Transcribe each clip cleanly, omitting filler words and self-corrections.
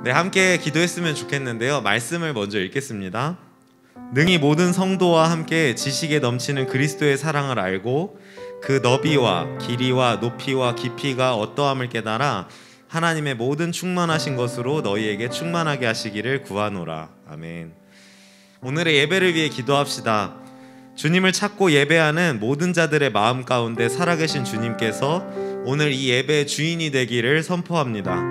네, 함께 기도했으면 좋겠는데요. 말씀을 먼저 읽겠습니다. 능히 모든 성도와 함께 지식에 넘치는 그리스도의 사랑을 알고 그 너비와 길이와 높이와 깊이가 어떠함을 깨달아 하나님의 모든 충만하신 것으로 너희에게 충만하게 하시기를 구하노라. 아멘. 오늘의 예배를 위해 기도합시다. 주님을 찾고 예배하는 모든 자들의 마음 가운데 살아계신 주님께서 오늘 이 예배의 주인이 되기를 선포합니다.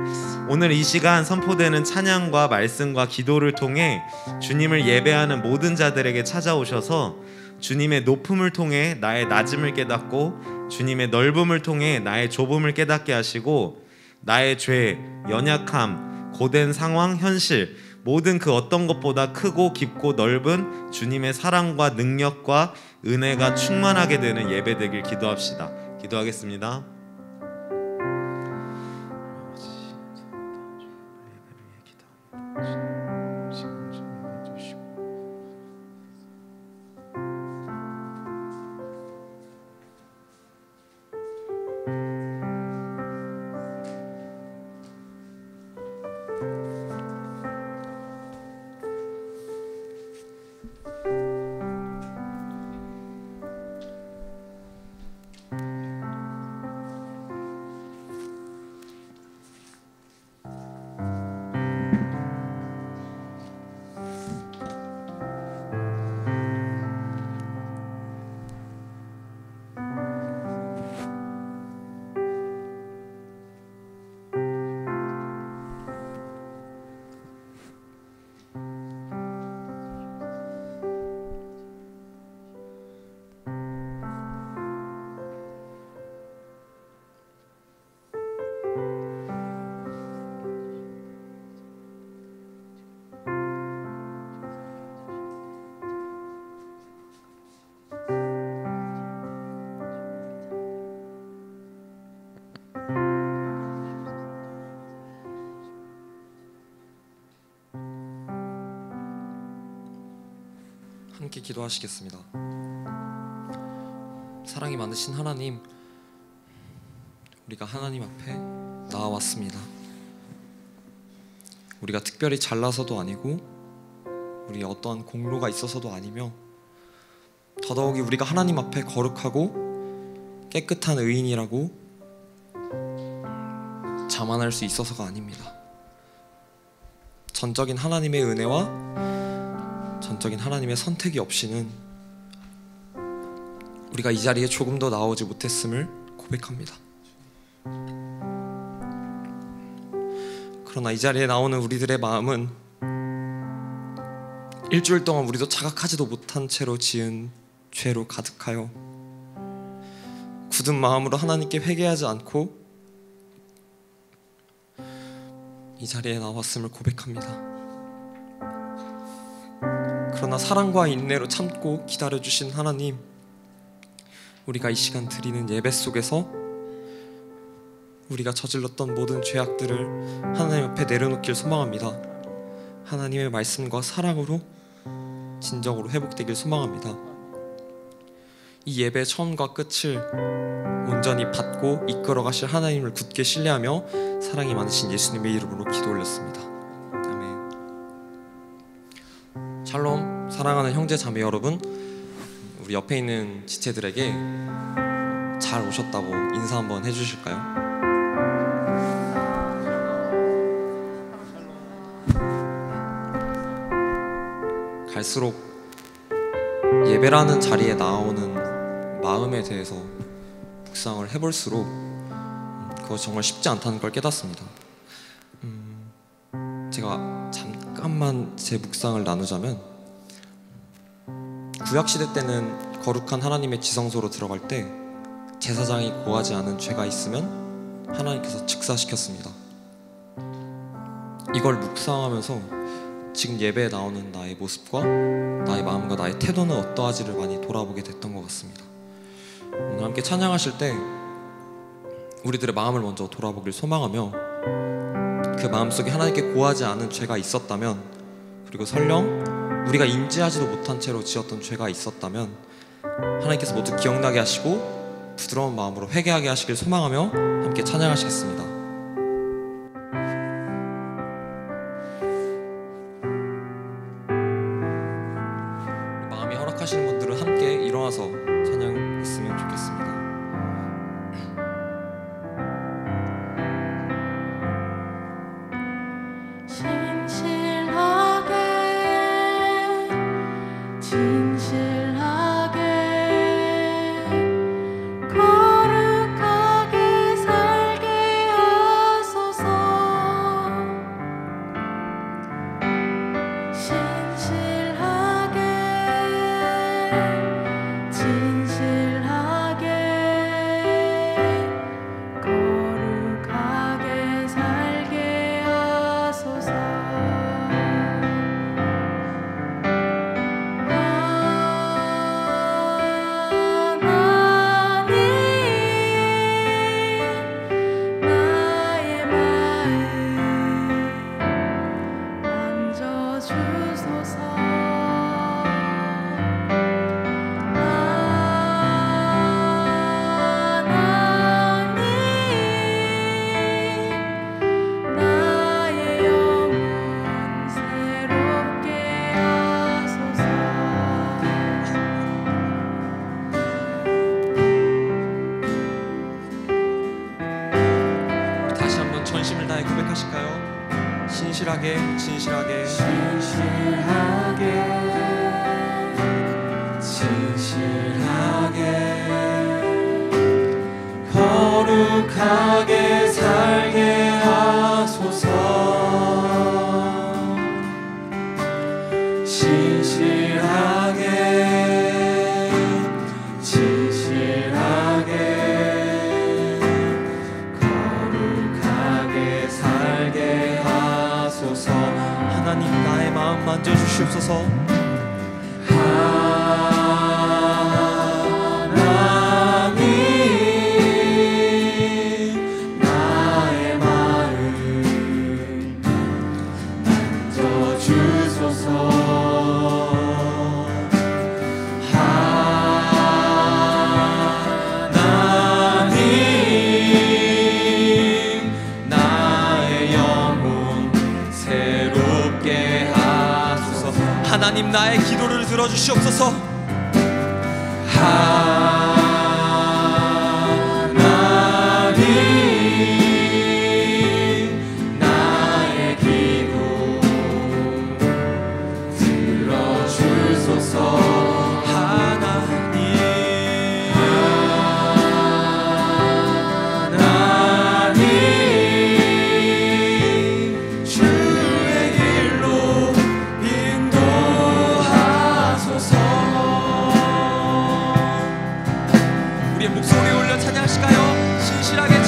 오늘 이 시간 선포되는 찬양과 말씀과 기도를 통해 주님을 예배하는 모든 자들에게 찾아오셔서 주님의 높음을 통해 나의 낮음을 깨닫고 주님의 넓음을 통해 나의 좁음을 깨닫게 하시고 나의 죄, 연약함, 고된 상황, 현실 모든 그 어떤 것보다 크고 깊고 넓은 주님의 사랑과 능력과 은혜가 충만하게 되는 예배 되길 기도합시다. 기도하겠습니다. 함께 기도하시겠습니다. 사랑이 많으신 하나님, 우리가 하나님 앞에 나와왔습니다. 우리가 특별히 잘나서도 아니고 우리 어떠한 공로가 있어서도 아니며 더더욱이 우리가 하나님 앞에 거룩하고 깨끗한 의인이라고 자만할 수 있어서가 아닙니다. 전적인 하나님의 은혜와 전적인 하나님의 선택이 없이는 우리가 이 자리에 조금 더 나오지 못했음을 고백합니다. 그러나 이 자리에 나오는 우리들의 마음은 일주일 동안 우리도 자각하지도 못한 채로 지은 죄로 가득하여 굳은 마음으로 하나님께 회개하지 않고 이 자리에 나왔음을 고백합니다. 그러나 사랑과 인내로 참고 기다려주신 하나님, 우리가 이 시간 드리는 예배 속에서 우리가 저질렀던 모든 죄악들을 하나님 앞에 내려놓길 소망합니다. 하나님의 말씀과 사랑으로 진정으로 회복되길 소망합니다. 이 예배의 처음과 끝을 온전히 받고 이끌어 가실 하나님을 굳게 신뢰하며 사랑이 많으신 예수님의 이름으로 기도 올렸습니다. 아멘. 샬롬. 사랑하는 형제 자매 여러분, 우리 옆에 있는 지체들에게 잘 오셨다고 인사 한번 해주실까요? 갈수록 예배라는 자리에 나오는 마음에 대해서 묵상을 해볼수록 그거 정말 쉽지 않다는 걸 깨닫습니다. 제가 잠깐만 제 묵상을 나누자면, 구약시대 때는 거룩한 하나님의 지성소로 들어갈 때 제사장이 고하지 않은 죄가 있으면 하나님께서 즉사시켰습니다. 이걸 묵상하면서 지금 예배에 나오는 나의 모습과 나의 마음과 나의 태도는 어떠하지를 많이 돌아보게 됐던 것 같습니다. 오늘 함께 찬양하실 때 우리들의 마음을 먼저 돌아보길 소망하며, 그 마음속에 하나님께 고하지 않은 죄가 있었다면, 그리고 설령 우리가 인지하지도 못한 채로 지었던 죄가 있었다면 하나님께서 모두 기억나게 하시고 부드러운 마음으로 회개하게 하시길 소망하며 함께 찬양하시겠습니다. 돌아서 찬양했으면 좋겠습니다. 전심을 다해 고백하실까요? 진실하게 진실하게 거룩하게 살게 하소서. 진실하게 거룩하게 살게 하소서. 하나님 나의 마음 만져주시옵소서. 하나님 나의 기도를 들어주시옵소서. 하나님 나의 기도 들어주소서. 목소리 올려 찬양하실까요? 진실하게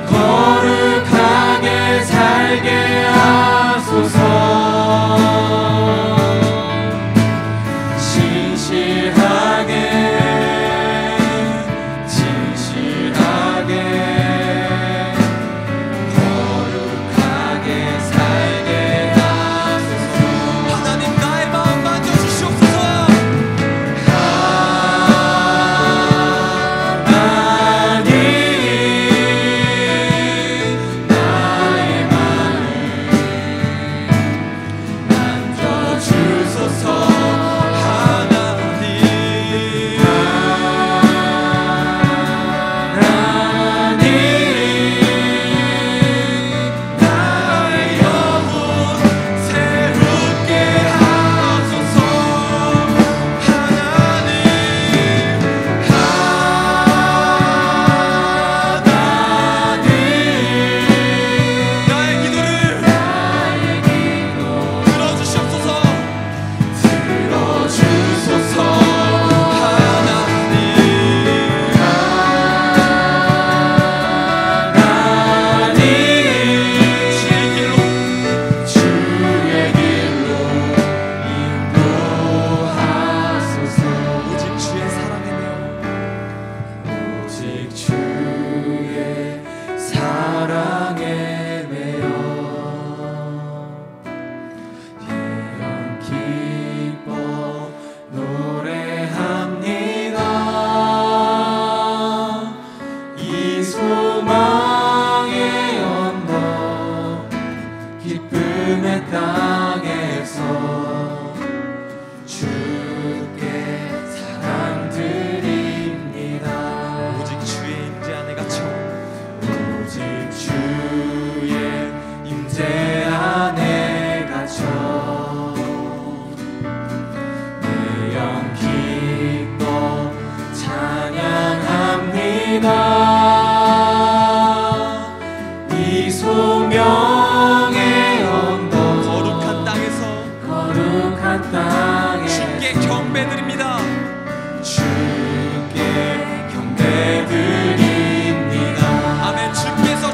거룩하게 살게 하소서. 경배드립니다. 주께 경배드립니다. 아멘. 주께서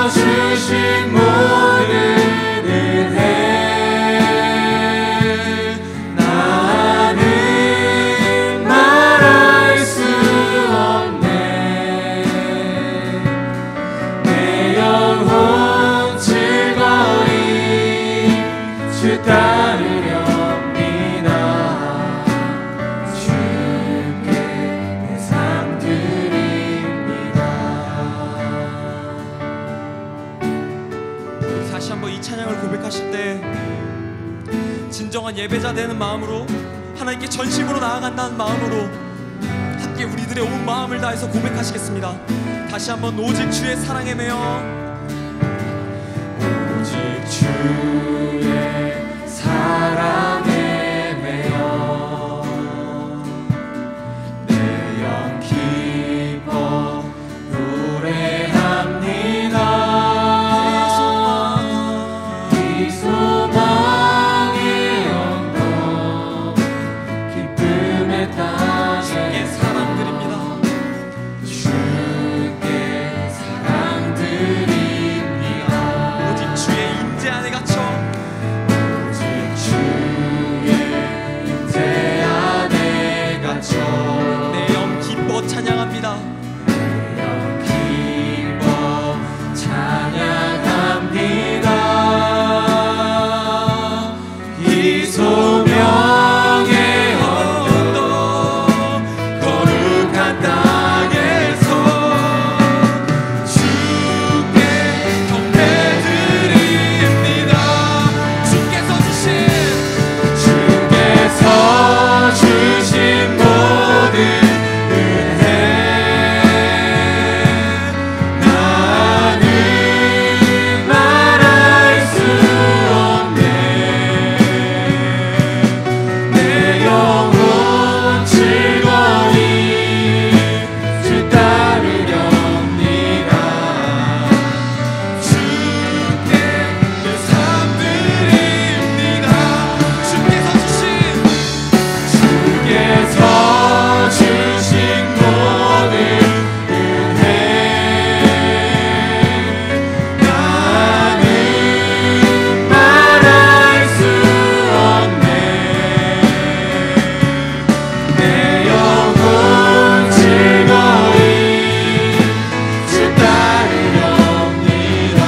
주신 모든 은혜 나는 말할 수 없네. 내 영혼 즐거이 주 따르렵니다. 주께 내 삶 드립니다. 다시 한번 이 찬양을 고백하실 때 진정한 예배자 되는 마음으로, 하나님께 전심으로 나아간다는 마음으로 함께 우리들의 온 마음을 다해서 고백하시겠습니다. 다시 한번 오직 주의 사랑에 매여, 오직 주의 사랑에 매여 내 영 기뻐 노래합니다. 이 소망의 언덕 기쁨의 땅에 주께 사랑드립니다. 주께 사랑드립니다. 오직 주의 임재 안에 갇혀 오직 주의 임재 안에 갇혀 내 영 기뻐 찬양합니다. 영 기뻐 찬양합니다. 이 소명의 언덕 거룩한 땅에서 주께 경배드립니다. 주께서 주신 모든 은혜 나는 말할 수 없네. 내 영혼 즐거이 주 따르렵니다. 주께 내 삶 드립니다. 주께서 주신 모든 은혜 나는 말할 수 없네. 내 영혼 즐거이 주 따르렵니다.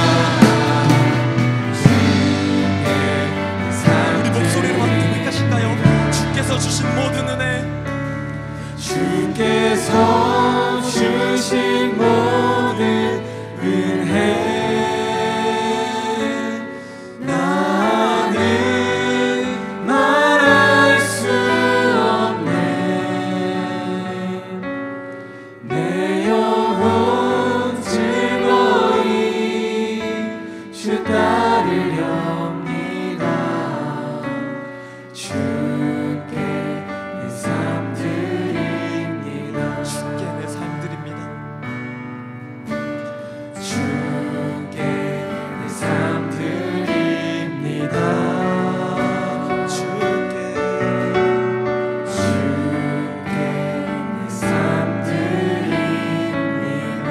주께 내 우리 목소리로만 고백하실까요? 주께서 주신 모든 은혜, 주께서 주신 모든 은혜 나는 말할 수 없네. 내 영혼 즐거이 주 따르렵니다. 주께 내 삶 드립니다. 주께 내 삶 드립니다. 주께 내 삶 드립니다. 주께 내 삶 드립니다.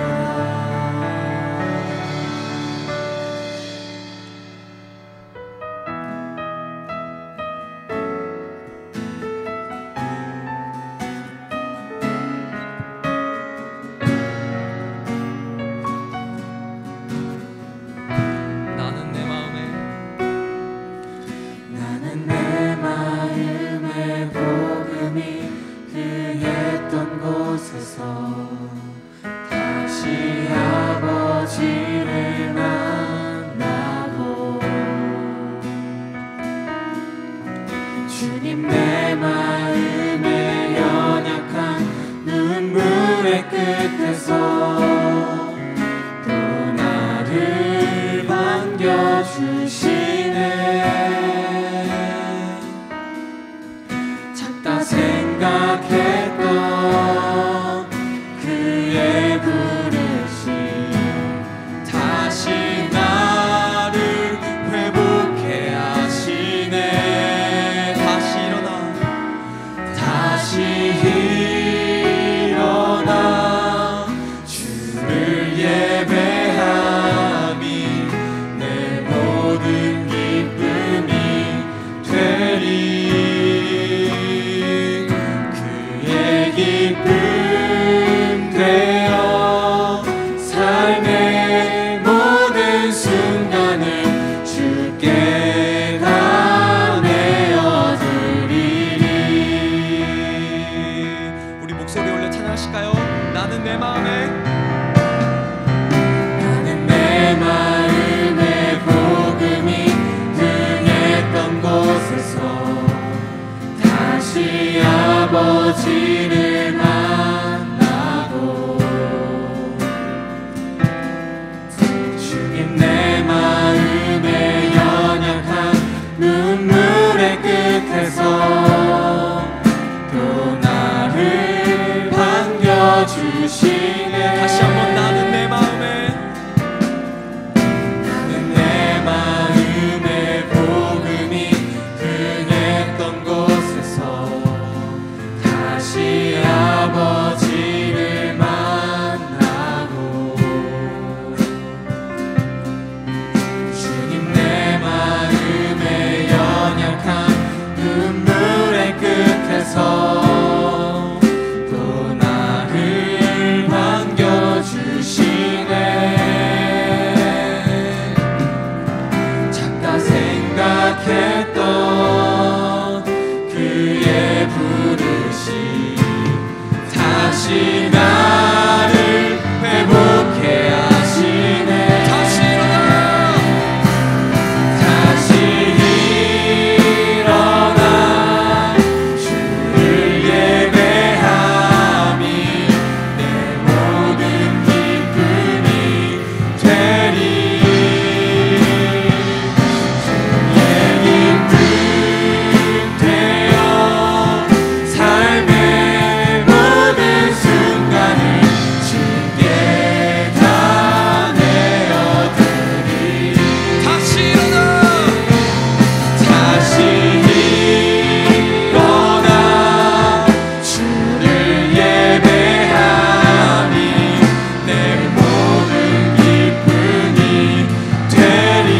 나는 내 마음에 나는 내 마음에 복음이 그했던 곳에서 다시 아버지를 만나고 주님 내 마음에 연약한 눈물의 끝에서 또 나를 반겨주시네. 작다 생각했던 그의 부르심 다시 나를 회복해 하시네. 끝에서 다시 아버지를 만나고 주님 내 마음의 연약한 눈물의 끝에서 또 나를 반겨주시네. 다시 한번 나는 내 마음의 복음이 흥했던 곳에서 다시 아버지를 만나고 주님 내 마음의 연약한 눈물의 끝에서 또 나를 반겨주시네. 작다 생각했던 그의 부르심 다시 나를 회복해 하시네. 다시 일어나 주를 예배함이 내 모든 기쁨이 되리. 주의 기쁨 되어 삶의 모든 순간을 주께 다 내어드리. 다시 일어나 주를 예배함이 내 모든 기쁨이 되리.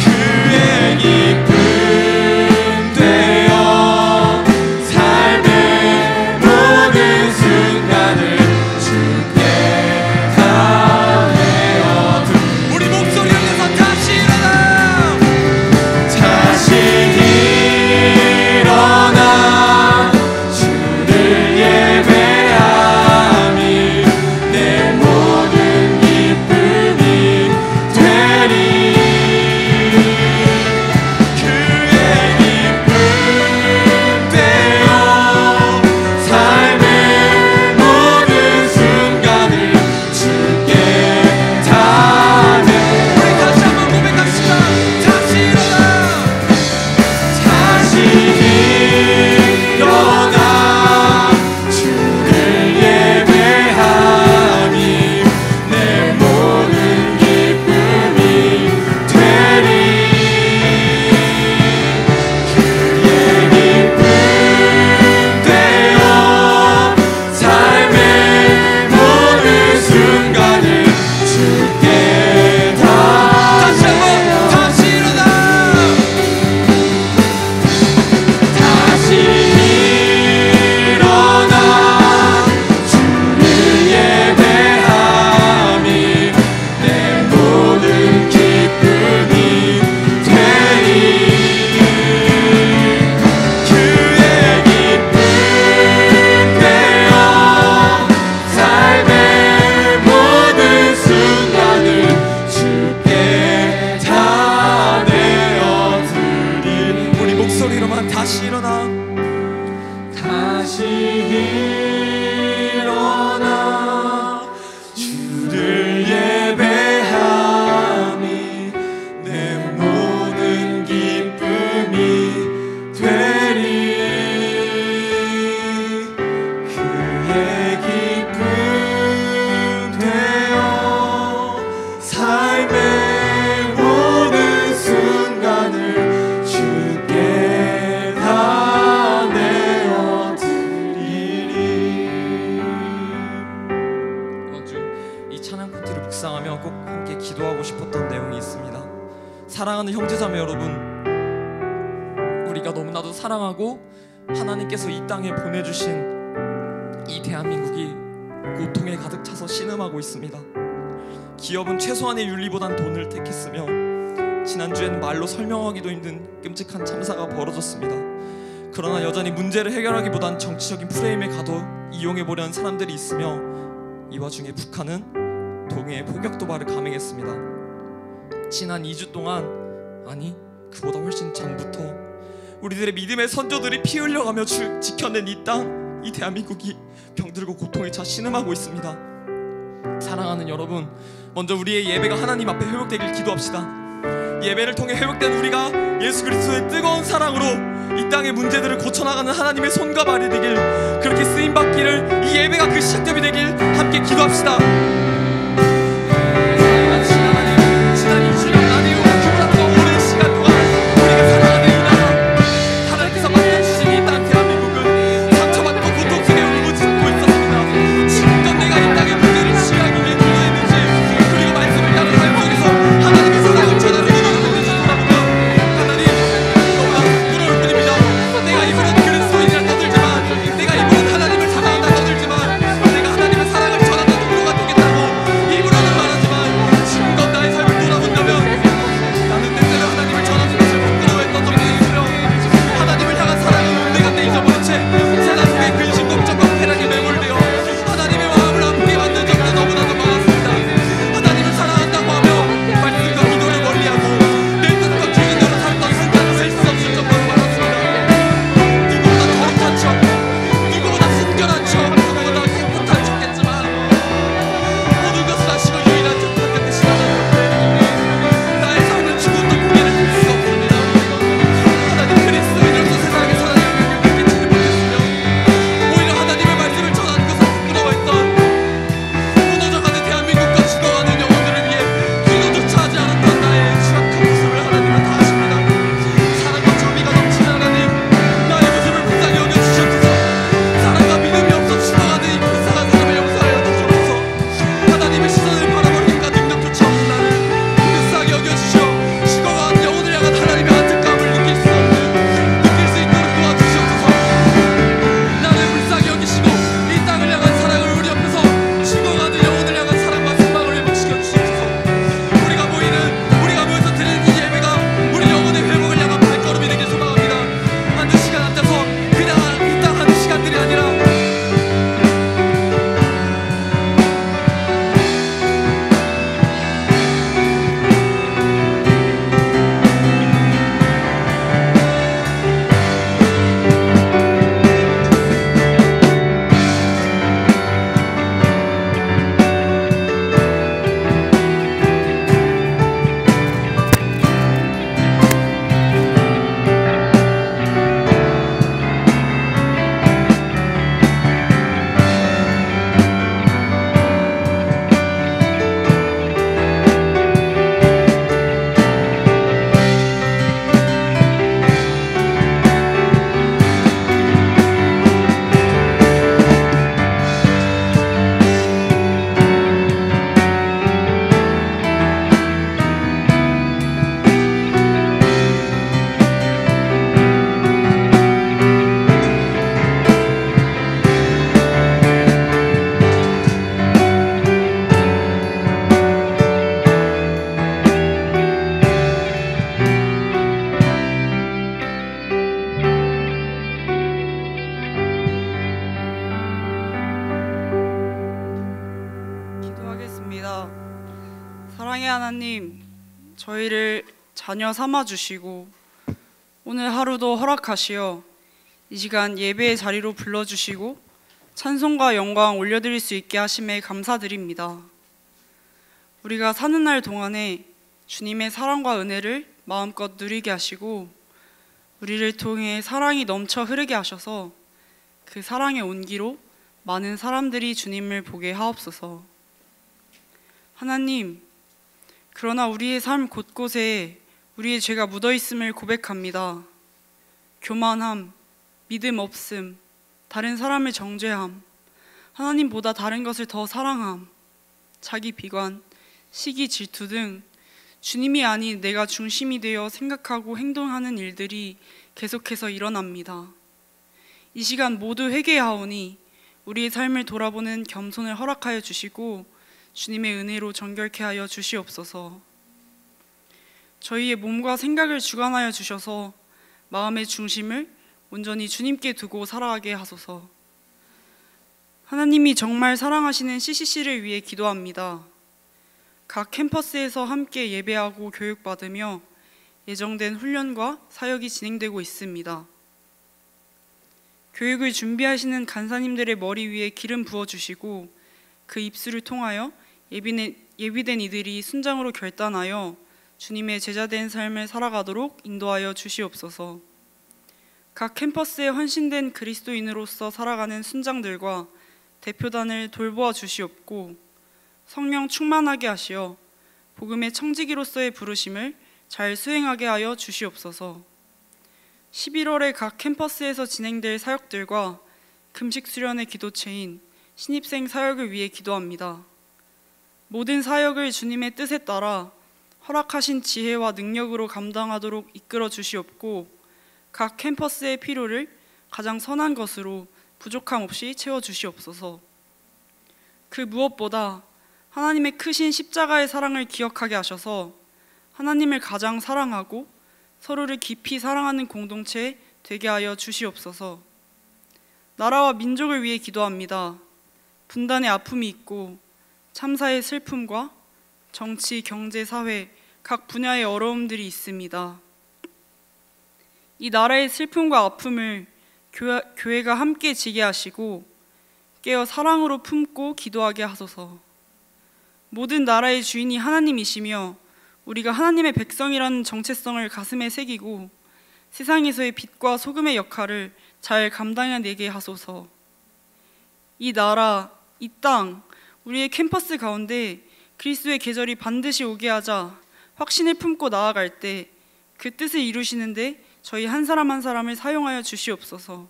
그의 기쁨 되어 삶의 모든 순간을 주께 다 내어드리. 우리 목소리 올려서 다시 일어나. 다시 일어나 주를 예배함이 내 모든 기쁨이 되리. 그의 기쁨 되어 삶의 모든 순간을 주께 다 내. 우리 다시 한번 고백합시다. 다시 일어나. 다시 일어나 주를 예배함이 내 모든 기쁨이 되리. 그의 기쁨 되어 삶의 모든 순간을 주께 다 다시 한번 다시 일어나. 다시 일어나 주를 예배함이 내 모든 기쁨이 되리. 그의 기쁨 되어 삶의 모든 순간을 주께 다 내어드리. 우리 목소리로만 다시 일어나. 다시 일어나 주를 예배함이 내 모든 기쁨이 되리. 그의 기쁨 되어 삶의 모든 순간을 주께 다 내어드리리. 이번 주 이 찬양 콘티를 묵상하며 꼭 함께 기도하고 싶었던 내용이 있습니다. 사랑하는 형제자매 여러분, 우리가 너무나도 사랑하고 하나님께서 이 땅에 보내주신 이 대한민국이 고통에 가득 차서 신음하고 있습니다. 기업은 최소한의 윤리보단 돈을 택했으며 지난주에는 말로 설명하기도 힘든 끔찍한 참사가 벌어졌습니다. 그러나 여전히 문제를 해결하기보단 정치적인 프레임에 가둬 이용해보려는 사람들이 있으며 이 와중에 북한은 동해에 포격 도발을 감행했습니다. 지난 2주 동안, 아니 그보다 훨씬 전부터 우리들의 믿음의 선조들이 피 흘려가며 지켜낸 이 땅, 이 대한민국이 병들고 고통에 차 신음하고 있습니다. 사랑하는 여러분, 먼저 우리의 예배가 하나님 앞에 회복되길 기도합시다. 예배를 통해 회복된 우리가 예수 그리스도의 뜨거운 사랑으로 이 땅의 문제들을 고쳐나가는 하나님의 손과 발이 되길, 그렇게 쓰임받기를 이 예배가 그 시작점이 되길 함께 기도합시다. 지난 2주년 아니요 그보다 더 오랜 시간 동안 우리가 살아가는 이 나라, 하나님께서 맡겨주신 이 땅 대한민국은 상처받고 고통 속에 울부짖고 있었습니다. 지금껏 내가 이 땅의 문제를 치유하기 위해 기도했는지, 그리고 말씀을 따른 삶 속에서 하나님의 사랑을 전하는 기도했는지 돌아보면 하나님, 너무나 부끄러울 뿐입니다. 내가 입으로는 그리스도인이라 떠들지만, 내가 입으로는 하나님을 사랑한다 떠들지만, 내가 하나님의 사랑을 전하는 도구가 되겠다고 입으로는 말하지만, 지금껏 나의 삶을 돌아본다면 나는 때때로 하나님을 전하는 것을 부끄러워했던 적이 있으며, 하나님을 향한 사랑은 내가 내 잊어버린 채 세상 속의 근심 걱정과 쾌락에 매몰되어 하나님의 마음을 아프게 만든 적도 너무나도 많았습니다. 하나님을 사랑한다고 하며 말씀과 기도를 멀리하고 내 뜻과 기준대로 살던 순간을 셀 수 없을 정도로 많았습니다. 누구보다 거룩한 척, 누구보다 순결한 척, 누구보다 깨끗한 척했지만 모든 것을 아시고 유일한 척한 듯이 나의 삶은 죽음도 고개를 들 수 없습니다. 하나님, 그리스도인으로서 세상에서 하나님을 깨치지 못했으며 오히려 하나님의 말씀을 전하는 것을 부끄러워했던, 무너져가는 대한민국과 죽어가는 영혼들을 위해 기도조차 하지 않았던 나의 추악한 모습을 하나님은 다 아십니다. 사랑과 정의가 넘치는 하나님, 나의 모습을 불쌍히 여겨주시옵소서. 사랑과 믿음이 없어 죽어가는 이 불쌍한 사람을 용서하여 주시옵소서. 하나님의 시선을 바라보니까 능력조차 없는 나를 불쌍히 여겨주시어 죽어가는 영혼을 향한 하나님의 안타까움을 느낄 수 있도록 도와주시옵소서. 나를 불쌍히 여기시고 이 땅을 향한 사랑을 우리 옆에서 죽어가는 영혼을 향한 사랑과 소망을 회복시켜 주시옵소서. 우리가 모여서 드리는 이 예배가 우리 영혼의 회복을 향한 발걸음이 되길 소망합니다. 한두 시간 앉아서 그냥 이 땅 한두 시간들이 아니라 기도하겠습니다. 사랑의 하나님, 저희를 자녀 삼아 주시고 오늘 하루도 허락하시어 이 시간 예배의 자리로 불러주시고 찬송과 영광 올려드릴 수 있게 하심에 감사드립니다. 우리가 사는 날 동안에 주님의 사랑과 은혜를 마음껏 누리게 하시고 우리를 통해 사랑이 넘쳐 흐르게 하셔서 그 사랑의 온기로 많은 사람들이 주님을 보게 하옵소서. 하나님, 그러나 우리의 삶 곳곳에 우리의 죄가 묻어있음을 고백합니다. 교만함, 믿음 없음, 다른 사람을 정죄함, 하나님보다 다른 것을 더 사랑함, 자기 비관, 시기, 질투 등 주님이 아닌 내가 중심이 되어 생각하고 행동하는 일들이 계속해서 일어납니다. 이 시간 모두 회개하오니 우리의 삶을 돌아보는 겸손을 허락하여 주시고 주님의 은혜로 정결케 하여 주시옵소서. 저희의 몸과 생각을 주관하여 주셔서 마음의 중심을 온전히 주님께 두고 살아가게 하소서. 하나님이 정말 사랑하시는 CCC를 위해 기도합니다. 각 캠퍼스에서 함께 예배하고 교육받으며 예정된 훈련과 사역이 진행되고 있습니다. 교육을 준비하시는 간사님들의 머리 위에 기름 부어주시고 그 입술을 통하여 예비된 이들이 순장으로 결단하여 주님의 제자된 삶을 살아가도록 인도하여 주시옵소서. 각 캠퍼스에 헌신된 그리스도인으로서 살아가는 순장들과 대표단을 돌보아 주시옵고 성령 충만하게 하시어 복음의 청지기로서의 부르심을 잘 수행하게 하여 주시옵소서. 11월에 각 캠퍼스에서 진행될 사역들과 금식 수련의 기도체인 신입생 사역을 위해 기도합니다. 모든 사역을 주님의 뜻에 따라 허락하신 지혜와 능력으로 감당하도록 이끌어 주시옵고 각 캠퍼스의 필요를 가장 선한 것으로 부족함 없이 채워 주시옵소서. 그 무엇보다 하나님의 크신 십자가의 사랑을 기억하게 하셔서 하나님을 가장 사랑하고 서로를 깊이 사랑하는 공동체 되게 하여 주시옵소서. 나라와 민족을 위해 기도합니다. 분단의 아픔이 있고 참사의 슬픔과 정치, 경제, 사회 각 분야의 어려움들이 있습니다. 이 나라의 슬픔과 아픔을 교회가 함께 지게 하시고 깨어 사랑으로 품고 기도하게 하소서. 모든 나라의 주인이 하나님이시며 우리가 하나님의 백성이라는 정체성을 가슴에 새기고 세상에서의 빛과 소금의 역할을 잘 감당해내게 하소서. 이 나라, 이 땅, 우리의 캠퍼스 가운데 그리스도의 계절이 반드시 오게 하자 확신을 품고 나아갈 때 그 뜻을 이루시는데 저희 한 사람 한 사람을 사용하여 주시옵소서.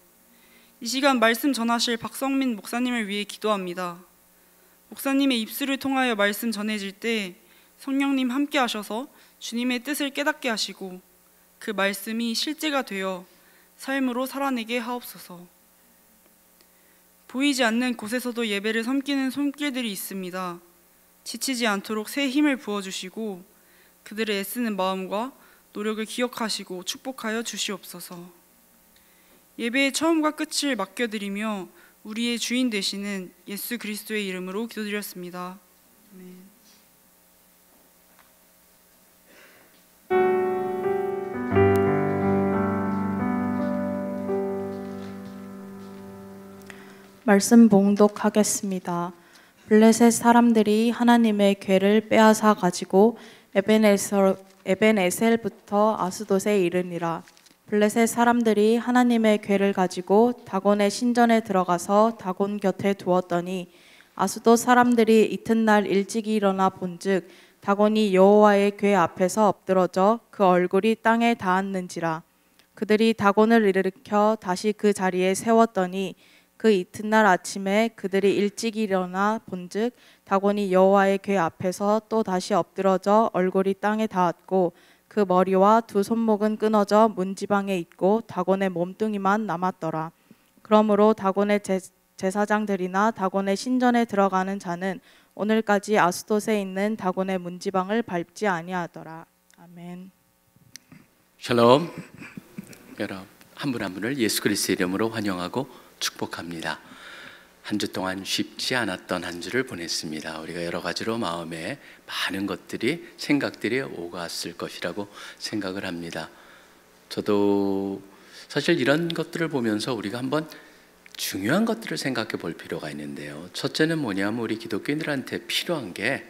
이 시간 말씀 전하실 박성민 목사님을 위해 기도합니다. 목사님의 입술을 통하여 말씀 전해질 때 성령님 함께 하셔서 주님의 뜻을 깨닫게 하시고 그 말씀이 실제가 되어 삶으로 살아내게 하옵소서. 보이지 않는 곳에서도 예배를 섬기는 손길들이 있습니다. 지치지 않도록 새 힘을 부어주시고 그들의 애쓰는 마음과 노력을 기억하시고 축복하여 주시옵소서. 예배의 처음과 끝을 맡겨드리며 우리의 주인 되시는 예수 그리스도의 이름으로 기도드렸습니다. 아멘. 말씀 봉독하겠습니다. 블레셋 사람들이 하나님의 궤를 빼앗아 가지고 에벤에셀부터 아스돗에 이르니라. 블레셋 사람들이 하나님의 궤를 가지고 다곤의 신전에 들어가서 다곤 곁에 두었더니 아스돗 사람들이 이튿날 일찍이 일어나 본즉 다곤이 여호와의 궤 앞에서 엎드러져 그 얼굴이 땅에 닿았는지라. 그들이 다곤을 일으켜 다시 그 자리에 세웠더니 그 이튿날 아침에 그들이 일찍 일어나 본즉 다곤이 여호와의 궤 앞에서 또 다시 엎드러져 얼굴이 땅에 닿았고 그 머리와 두 손목은 끊어져 문지방에 있고 다곤의 몸뚱이만 남았더라. 그러므로 다곤의 제사장들이나 다곤의 신전에 들어가는 자는 오늘까지 아스돗에 있는 다곤의 문지방을 밟지 아니하더라. 아멘. 샬롬. 여러분 한 분 한 분을 예수 그리스도의 이름으로 환영하고 축복합니다. 한 주 동안 쉽지 않았던 한 주를 보냈습니다. 우리가 여러 가지로 마음에 많은 것들이 생각들이 오갔을 것이라고 생각을 합니다. 저도 사실 이런 것들을 보면서 우리가 한번 중요한 것들을 생각해 볼 필요가 있는데요. 첫째는 뭐냐면 우리 기독교인들한테 필요한 게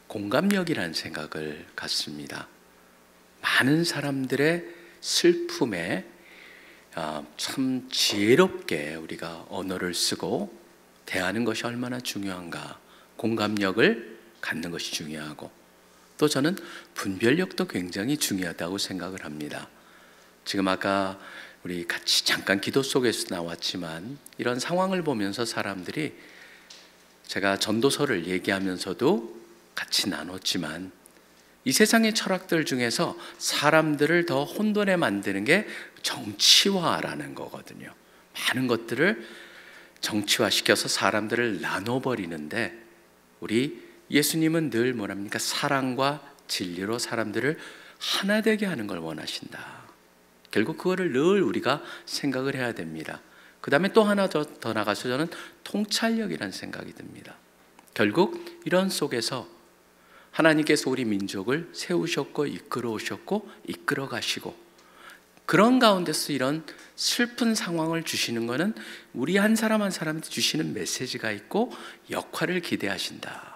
공감력이라는 생각을 갖습니다. 많은 사람들의 슬픔에 참 지혜롭게 우리가 언어를 쓰고 대하는 것이 얼마나 중요한가, 공감력을 갖는 것이 중요하고 또 저는 분별력도 굉장히 중요하다고 생각을 합니다. 지금 아까 우리 같이 잠깐 기도 속에서 나왔지만 이런 상황을 보면서 사람들이 제가 전도서를 얘기하면서도 같이 나눴지만 이 세상의 철학들 중에서 사람들을 더 혼돈에 만드는 게 정치화라는 거거든요. 많은 것들을 정치화시켜서 사람들을 나눠버리는데 우리 예수님은 늘 뭐랍니까? 사랑과 진리로 사람들을 하나 되게 하는 걸 원하신다. 결국 그거를 늘 우리가 생각을 해야 됩니다. 그 다음에 또 하나 더 나가서 저는 통찰력이라는 생각이 듭니다. 결국 이런 속에서 하나님께서 우리 민족을 세우셨고 이끌어 오셨고 이끌어 가시고, 그런 가운데서 이런 슬픈 상황을 주시는 것은 우리 한 사람 한 사람한테 주시는 메시지가 있고 역할을 기대하신다.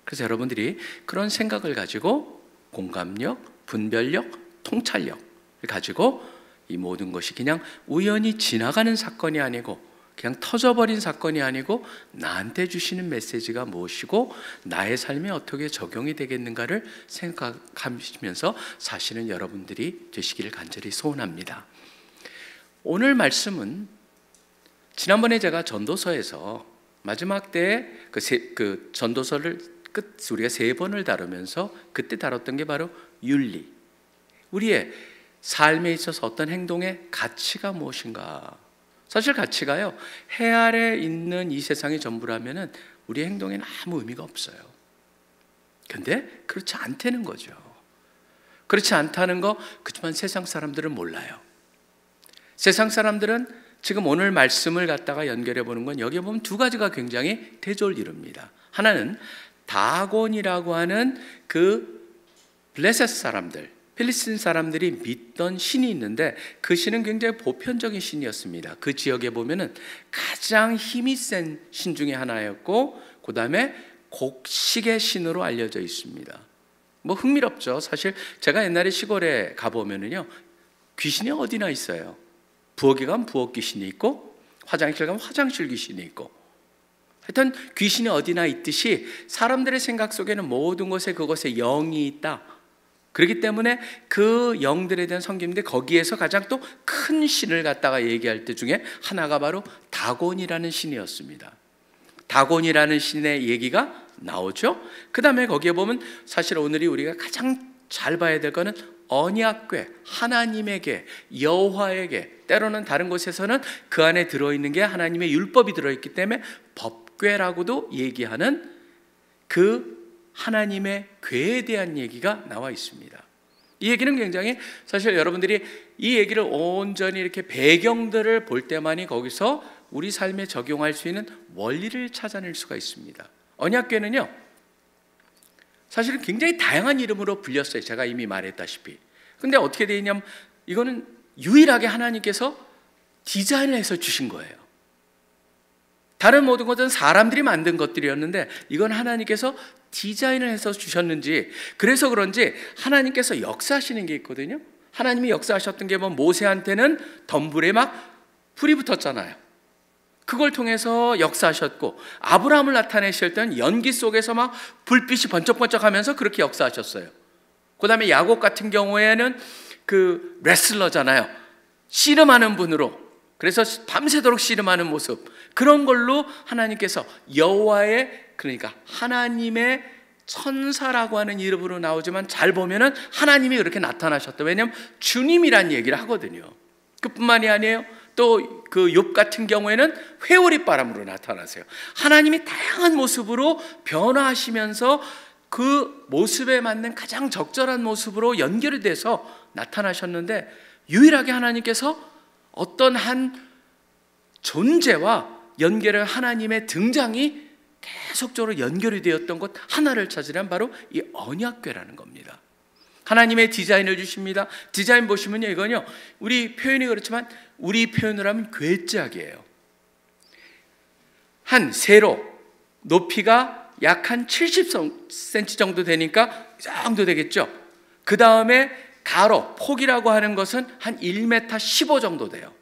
그래서 여러분들이 그런 생각을 가지고 공감력, 분별력, 통찰력을 가지고 이 모든 것이 그냥 우연히 지나가는 사건이 아니고, 그냥 터져버린 사건이 아니고 나한테 주시는 메시지가 무엇이고 나의 삶에 어떻게 적용이 되겠는가를 생각하시면서 사시는 여러분들이 되시기를 간절히 소원합니다. 오늘 말씀은 지난번에 제가 전도서에서 마지막 때에 그 전도서를 우리가 3번을 다루면서 그때 다뤘던 게 바로 윤리, 우리의 삶에 있어서 어떤 행동의 가치가 무엇인가. 사실 가치가요, 해 아래 있는 이 세상이 전부라면은 우리 행동에는 아무 의미가 없어요. 근데 그렇지 않다는 거죠. 그렇지 않다는 거, 그렇지만 세상 사람들은 몰라요. 세상 사람들은 지금 오늘 말씀을 갖다가 연결해 보는 건 여기에 보면 2가지가 굉장히 대조를 이룹니다. 하나는 다곤이라고 하는 그 블레셋 사람들, 필리스틴 사람들이 믿던 신이 있는데 그 신은 굉장히 보편적인 신이었습니다. 그 지역에 보면은 가장 힘이 센 신 중에 하나였고, 그 다음에 곡식의 신으로 알려져 있습니다. 뭐 흥미롭죠. 사실 제가 옛날에 시골에 가보면은요, 귀신이 어디나 있어요. 부엌에 가면 부엌 귀신이 있고, 화장실 가면 화장실 귀신이 있고, 하여튼 귀신이 어디나 있듯이 사람들의 생각 속에는 모든 것에 그것에 영이 있다. 그렇기 때문에 그 영들에 대한 섬김인데, 거기에서 가장 또 큰 신을 갖다가 얘기할 때 중에 하나가 바로 다곤이라는 신이었습니다. 다곤이라는 신의 얘기가 나오죠. 그 다음에 거기에 보면 사실 오늘이 우리가 가장 잘 봐야 될 거는 언약궤, 하나님에게, 여호와에게, 때로는 다른 곳에서는 그 안에 들어있는 게 하나님의 율법이 들어있기 때문에 법궤라고도 얘기하는 그 하나님의 궤에 대한 얘기가 나와 있습니다. 이 얘기는 굉장히, 사실 여러분들이 이 얘기를 온전히 이렇게 배경들을 볼 때만이 거기서 우리 삶에 적용할 수 있는 원리를 찾아낼 수가 있습니다. 언약궤는요, 사실은 굉장히 다양한 이름으로 불렸어요. 제가 이미 말했다시피. 근데 어떻게 되어 있냐면, 이거는 유일하게 하나님께서 디자인을 해서 주신 거예요. 다른 모든 것은 사람들이 만든 것들이었는데 이건 하나님께서 디자인을 해서 주셨는지, 그래서 그런지 하나님께서 역사하시는 게 있거든요. 하나님이 역사하셨던 게 뭐, 모세한테는 덤불에 막 불이 붙었잖아요. 그걸 통해서 역사하셨고, 아브라함을 나타내실 때는 연기 속에서 막 불빛이 번쩍번쩍하면서 그렇게 역사하셨어요. 그 다음에 야곱 같은 경우에는 그 레슬러잖아요. 씨름하는 분으로, 그래서 밤새도록 씨름하는 모습, 그런 걸로 하나님께서 여호와의, 그러니까 하나님의 천사라고 하는 이름으로 나오지만 잘 보면은 하나님이 그렇게 나타나셨다. 왜냐하면 주님이란 얘기를 하거든요. 그뿐만이 아니에요. 또 그 욥 같은 경우에는 회오리바람으로 나타나세요. 하나님이 다양한 모습으로 변화하시면서 그 모습에 맞는 가장 적절한 모습으로 연결이 돼서 나타나셨는데, 유일하게 하나님께서 어떤 한 존재와 연결을, 하나님의 등장이 계속적으로 연결이 되었던 것 하나를 찾으란 바로 이 언약궤라는 겁니다. 하나님의 디자인을 주십니다. 디자인 보시면요, 이건요, 우리 표현이 그렇지만 우리 표현으로 하면 궤짝이에요. 한 세로 높이가 약 한 70cm 정도 되니까 이 정도 되겠죠. 그 다음에 가로, 폭이라고 하는 것은 한 1m 15 정도 돼요.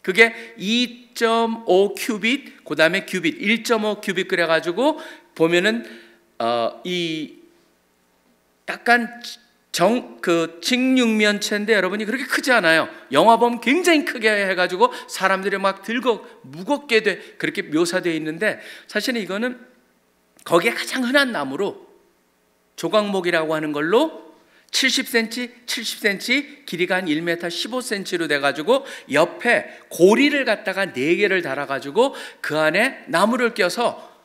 그게 2.5 큐빗, 그 다음에 큐빗 1.5 큐빗 그래가지고 보면은 이 약간 그 직육면체인데 여러분이 그렇게 크지 않아요. 영화 보면 굉장히 크게 해가지고 사람들이 막 들고 무겁게 그렇게 묘사되어 있는데, 사실은 이거는 거기에 가장 흔한 나무로 조각목이라고 하는 걸로 70cm, 길이가 한 1m 15cm로 돼가지고 옆에 고리를 갖다가 4개를 달아가지고 그 안에 나무를 껴서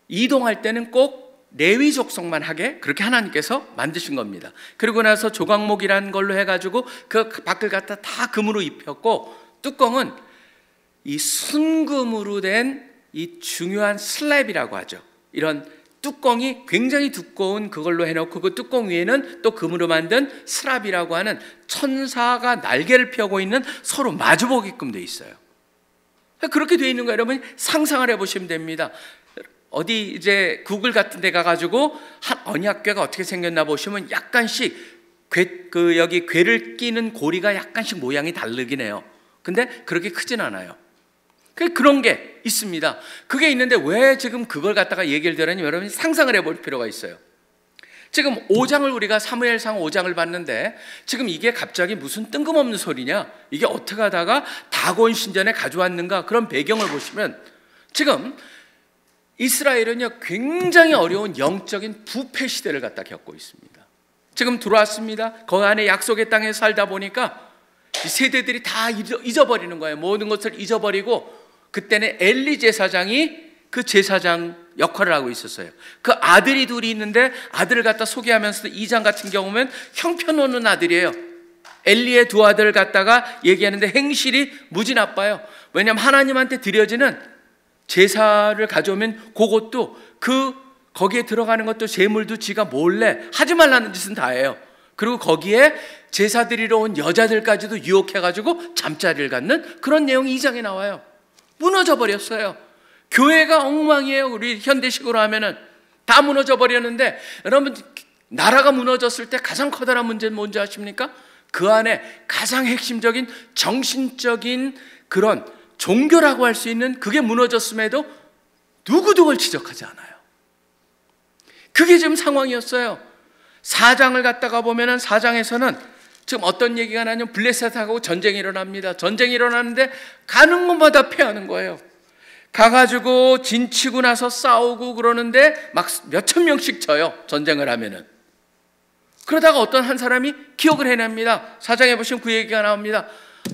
이동할 때는 꼭 레위 족속만 하게 그렇게 하나님께서 만드신 겁니다. 그리고 나서 조각목이라는 걸로 해가지고 그 밖을 갖다 다 금으로 입혔고, 뚜껑은 이 순금으로 된 이 중요한 슬랩이라고 하죠. 이런 뚜껑이 굉장히 두꺼운 그걸로 해놓고 그 뚜껑 위에는 또 금으로 만든 스랍이라고 하는 천사가 날개를 펴고 있는 서로 마주보게끔 돼 있어요. 그렇게 돼 있는 거 여러분 상상을 해보시면 됩니다. 어디 이제 구글 같은 데 가가지고 한 언약궤가 어떻게 생겼나 보시면 약간씩 여기 궤를 끼는 고리가 약간씩 모양이 다르긴 해요. 근데 그렇게 크진 않아요. 그런 게 있습니다. 그게 있는데 왜 지금 그걸 갖다가 얘기를 드리냐면 여러분이 상상을 해볼 필요가 있어요. 지금 5장을 우리가 사무엘상 5장을 봤는데 지금 이게 갑자기 무슨 뜬금없는 소리냐, 이게 어떻게 하다가 다곤 신전에 가져왔는가, 그런 배경을 보시면 지금 이스라엘은요 굉장히 어려운 영적인 부패 시대를 갖다 겪고 있습니다. 지금 들어왔습니다. 그 안에 약속의 땅에 살다 보니까 이 세대들이 다 잊어버리는 거예요. 모든 것을 잊어버리고, 그때는 엘리 제사장이 그 제사장 역할을 하고 있었어요. 그 아들이 둘이 있는데 아들을 갖다 소개하면서도 2장 같은 경우면 형편없는 아들이에요. 엘리의 두 아들을 갖다가 얘기하는데 행실이 무지 나빠요. 왜냐하면 하나님한테 드려지는 제사를 가져오면 그것도 거기에 들어가는 것도 제물도 지가 몰래 하지 말라는 짓은 다 해요. 그리고 거기에 제사 드리러 온 여자들까지도 유혹해가지고 잠자리를 갖는 그런 내용이 2장에 나와요. 무너져 버렸어요. 교회가 엉망이에요. 우리 현대식으로 하면은 다 무너져 버렸는데, 여러분 나라가 무너졌을 때 가장 커다란 문제는 뭔지 아십니까? 그 안에 가장 핵심적인 정신적인 그런 종교라고 할 수 있는 그게 무너졌음에도 누구도 그걸 지적하지 않아요. 그게 지금 상황이었어요. 4장을 갖다가 보면은 4장에서는 지금 어떤 얘기가 나냐면 블레셋하고 전쟁이 일어납니다. 전쟁이 일어나는데 가는 곳마다 패하는 거예요. 가가지고 진치고 나서 싸우고 그러는데 막 몇천 명씩 져요. 전쟁을 하면은. 그러다가 어떤 한 사람이 기억을 해냅니다. 4장에 보시면 그 얘기가 나옵니다.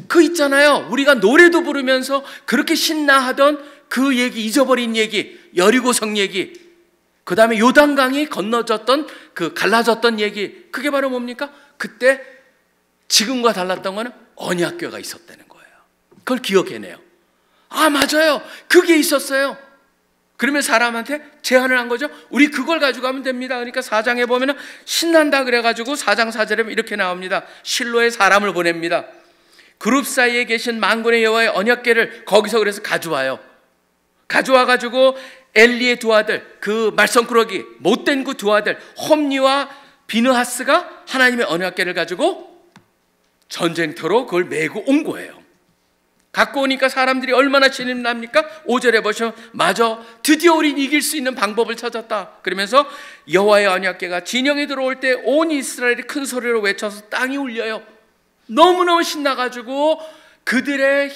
그 있잖아요, 우리가 노래도 부르면서 그렇게 신나하던 그 얘기, 잊어버린 얘기, 여리고성 얘기, 그 다음에 요단강이 건너졌던 그 갈라졌던 얘기, 그게 바로 뭡니까? 그때 지금과 달랐던 거는 언약궤가 있었다는 거예요. 그걸 기억해내요. 아 맞아요, 그게 있었어요. 그러면 사람한테 제안을 한 거죠. 우리 그걸 가져가면 됩니다. 그러니까 4장에 보면 신난다 그래가지고 4장 4절에 이렇게 나옵니다. 실로에 사람을 보냅니다. 그룹 사이에 계신 만군의 여호와의 언약궤를 거기서 그래서 가져와요. 가져와가지고 엘리의 두 아들, 그 말썽꾸러기 못된 그 두 아들 홈니와 비느하스가 하나님의 언약궤를 가지고 전쟁터로 그걸 메고 온 거예요. 갖고 오니까 사람들이 얼마나 신임납니까? 5절에 보시면 맞아, 드디어 우린 이길 수 있는 방법을 찾았다. 그러면서 여호와의 언약궤가 진영에 들어올 때 온 이스라엘이 큰 소리로 외쳐서 땅이 울려요. 너무너무 신나가지고 그들의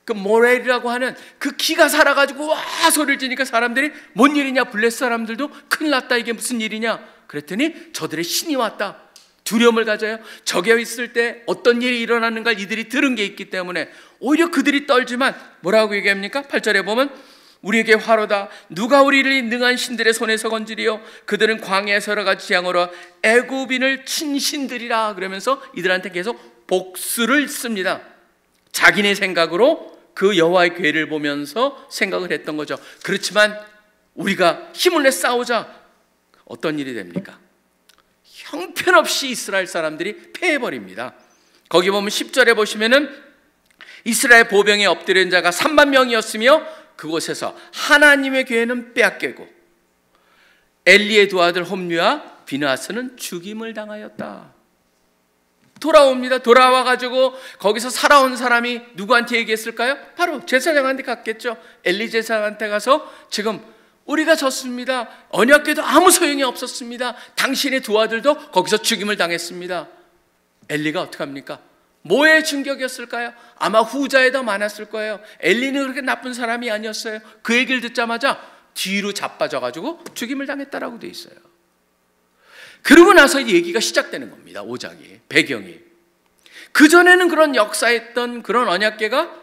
그 모렐이라고 하는 그 기가 살아가지고 와 소리를 지니까 사람들이 뭔 일이냐, 블레셋 사람들도 큰일 났다, 이게 무슨 일이냐 그랬더니 저들의 신이 왔다. 두려움을 가져요. 적에 있을 때 어떤 일이 일어나는가 이들이 들은 게 있기 때문에 오히려 그들이 떨지만 뭐라고 얘기합니까? 8절에 보면 우리에게 화로다. 누가 우리를 능한 신들의 손에서 건지리요. 그들은 광야에서 여러 가지 재앙으로 애굽인을 친 신들이라. 그러면서 이들한테 계속 복수를 씁니다. 자기네 생각으로 그 여호와의 궤를 보면서 생각을 했던 거죠. 그렇지만 우리가 힘을 내 싸우자. 어떤 일이 됩니까? 형편없이 이스라엘 사람들이 패해버립니다. 거기 보면 10절에 보시면은 이스라엘 보병에 엎드린 자가 3만 명이었으며 그곳에서 하나님의 궤는 빼앗기고 엘리의 두 아들 홈리와 비느하스는 죽임을 당하였다. 돌아옵니다. 돌아와가지고 거기서 살아온 사람이 누구한테 얘기했을까요? 바로 제사장한테 갔겠죠. 엘리 제사장한테 가서 지금 우리가 졌습니다. 언약궤도 아무 소용이 없었습니다. 당신의 두 아들도 거기서 죽임을 당했습니다. 엘리가 어떻게 합니까? 뭐의 충격이었을까요? 아마 후자에 더 많았을 거예요. 엘리는 그렇게 나쁜 사람이 아니었어요. 그 얘기를 듣자마자 뒤로 자빠져가지고 죽임을 당했다라고 돼 있어요. 그러고 나서 얘기가 시작되는 겁니다. 5장이, 배경이. 그전에는 그런 역사했던 그런 언약궤가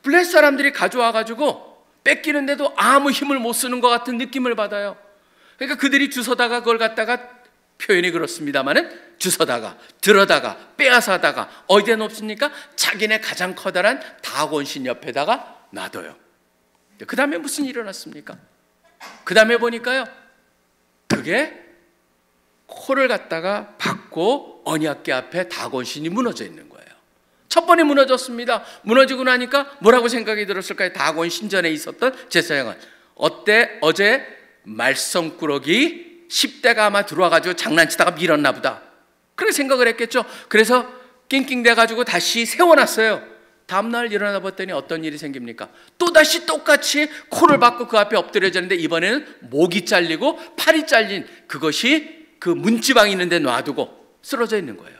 블레셋 사람들이 가져와가지고 뺏기는데도 아무 힘을 못 쓰는 것 같은 느낌을 받아요. 그러니까 그들이 주워다가 그걸 갖다가 표현이 그렇습니다만은 주워다가 들어다가 빼앗아다가 어디에 놓습니까? 자기네 가장 커다란 다곤신 옆에다가 놔둬요. 그 다음에 무슨 일이 일어났습니까? 그 다음에 보니까요, 그게 코를 갖다가 박고 언약궤 앞에 다곤신이 무너져 있는 거예요. 첫 번에 무너졌습니다. 무너지고 나니까 뭐라고 생각이 들었을까요? 다곤 신전에 있었던 제사장은 어제 말썽꾸러기 10대가 아마 들어와가지고 장난치다가 밀었나 보다, 그렇게 생각을 했겠죠. 그래서 낑낑대가지고 다시 세워놨어요. 다음날 일어나 봤더니 어떤 일이 생깁니까? 또다시 똑같이 코를 박고 그 앞에 엎드려졌는데 이번에는 목이 잘리고 팔이 잘린 그것이 그 문지방이 있는 데 놔두고 쓰러져 있는 거예요.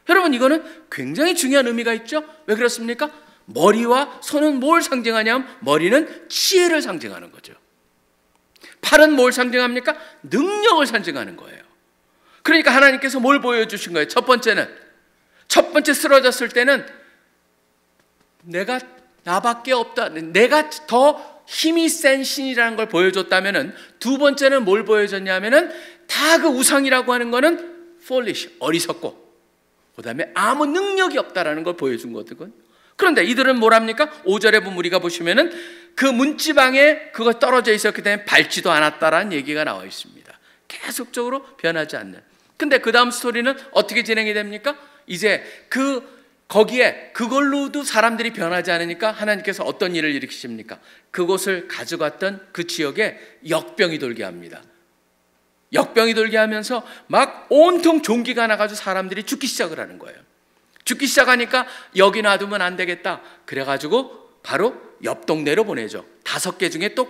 여러분, 이거는 굉장히 중요한 의미가 있죠. 왜 그렇습니까? 머리와 손은 뭘 상징하냐면 머리는 지혜를 상징하는 거죠. 팔은 뭘 상징합니까? 능력을 상징하는 거예요. 그러니까 하나님께서 뭘 보여주신 거예요? 첫 번째 쓰러졌을 때는 내가 나밖에 없다, 내가 더 힘이 센 신이라는 걸 보여줬다면은, 두 번째는 뭘 보여줬냐면은 다 그 우상이라고 하는 거는 foolish, 어리석고, 그 다음에 아무 능력이 없다라는 걸 보여준 거거든요. 그런데 이들은 뭐랍니까? 5절에 보면 우리가 보시면은 그 문지방에 그거 떨어져 있었기 때문에 밟지도 않았다라는 얘기가 나와 있습니다. 계속적으로 변하지 않는. 근데 그 다음 스토리는 어떻게 진행이 됩니까? 이제 거기에 그걸로도 사람들이 변하지 않으니까 하나님께서 어떤 일을 일으키십니까? 그곳을 가져갔던 그 지역에 역병이 돌게 합니다. 역병이 돌게 하면서 막 온통 종기가 나가지고 사람들이 죽기 시작을 하는 거예요. 죽기 시작하니까 여기 놔두면 안 되겠다, 그래가지고 바로 옆 동네로 보내죠. 5개 중에 또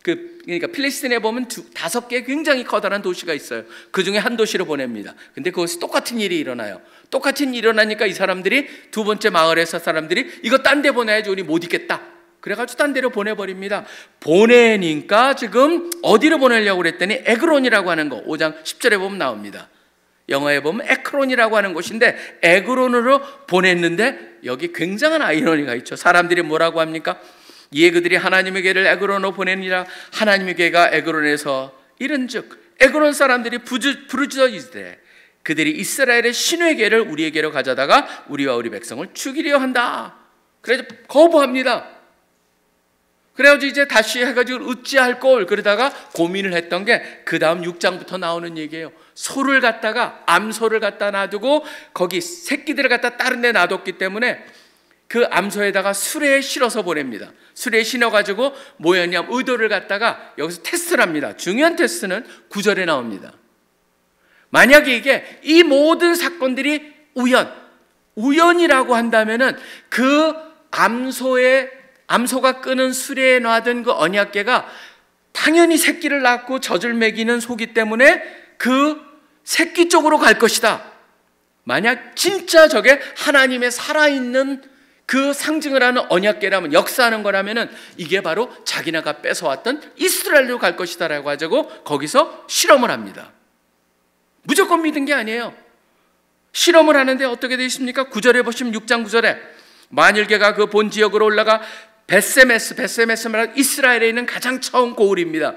그러니까 필리스틴에 보면 5개 굉장히 커다란 도시가 있어요. 그 중에 한 도시로 보냅니다. 근데 그것이 똑같은 일이 일어나요. 똑같은 일이 일어나니까 이 사람들이, 두 번째 마을에서 사람들이 이거 딴 데 보내야지 우리 못 있겠다, 그래가지고 딴 데로 보내버립니다. 보내니까 지금 어디로 보내려고 그랬더니 에그론이라고 하는 거, 5장 10절에 보면 나옵니다. 영어에 보면 에크론이라고 하는 곳인데 에그론으로 보냈는데 여기 굉장한 아이러니가 있죠. 사람들이 뭐라고 합니까? 이에 그들이 하나님의 궤를 에그론으로 보내니라. 하나님의 궤가 에그론에서 이른즉 에그론 사람들이 부르짖으되 그들이 이스라엘의 신의 궤를 우리에게로 가져다가 우리와 우리 백성을 죽이려 한다. 그래서 거부합니다. 그래가지고 이제 다시 해가지고 어찌할 걸 그러다가 고민을 했던 게 그 다음 6장부터 나오는 얘기예요. 소를 갖다가, 암소를 갖다 놔두고 거기 새끼들을 갖다 다른 데 놔뒀기 때문에 그 암소에다가 수레에 실어서 보냅니다. 수레에 실어가지고 뭐였냐면 의도를 갖다가 여기서 테스트를 합니다. 중요한 테스트는 9절에 나옵니다. 만약에 이게 이 모든 사건들이 우연이라고 한다면은 그 암소가 끄는 수레에 놔둔 그 언약궤가 당연히 새끼를 낳고 젖을 먹이는 소기 때문에 그 새끼 쪽으로 갈 것이다. 만약 진짜 저게 하나님의 살아있는 그 상징을 하는 언약궤라면, 역사하는 거라면은 이게 바로 자기네가 뺏어왔던 이스라엘로 갈 것이다 라고 하자고 거기서 실험을 합니다. 무조건 믿은 게 아니에요. 실험을 하는데 어떻게 되어 있습니까? 9절에 보시면 6장 9절에 만일 걔가 그 본 지역으로 올라가 베세메스 말하는 이스라엘에 있는 가장 처음 고을입니다.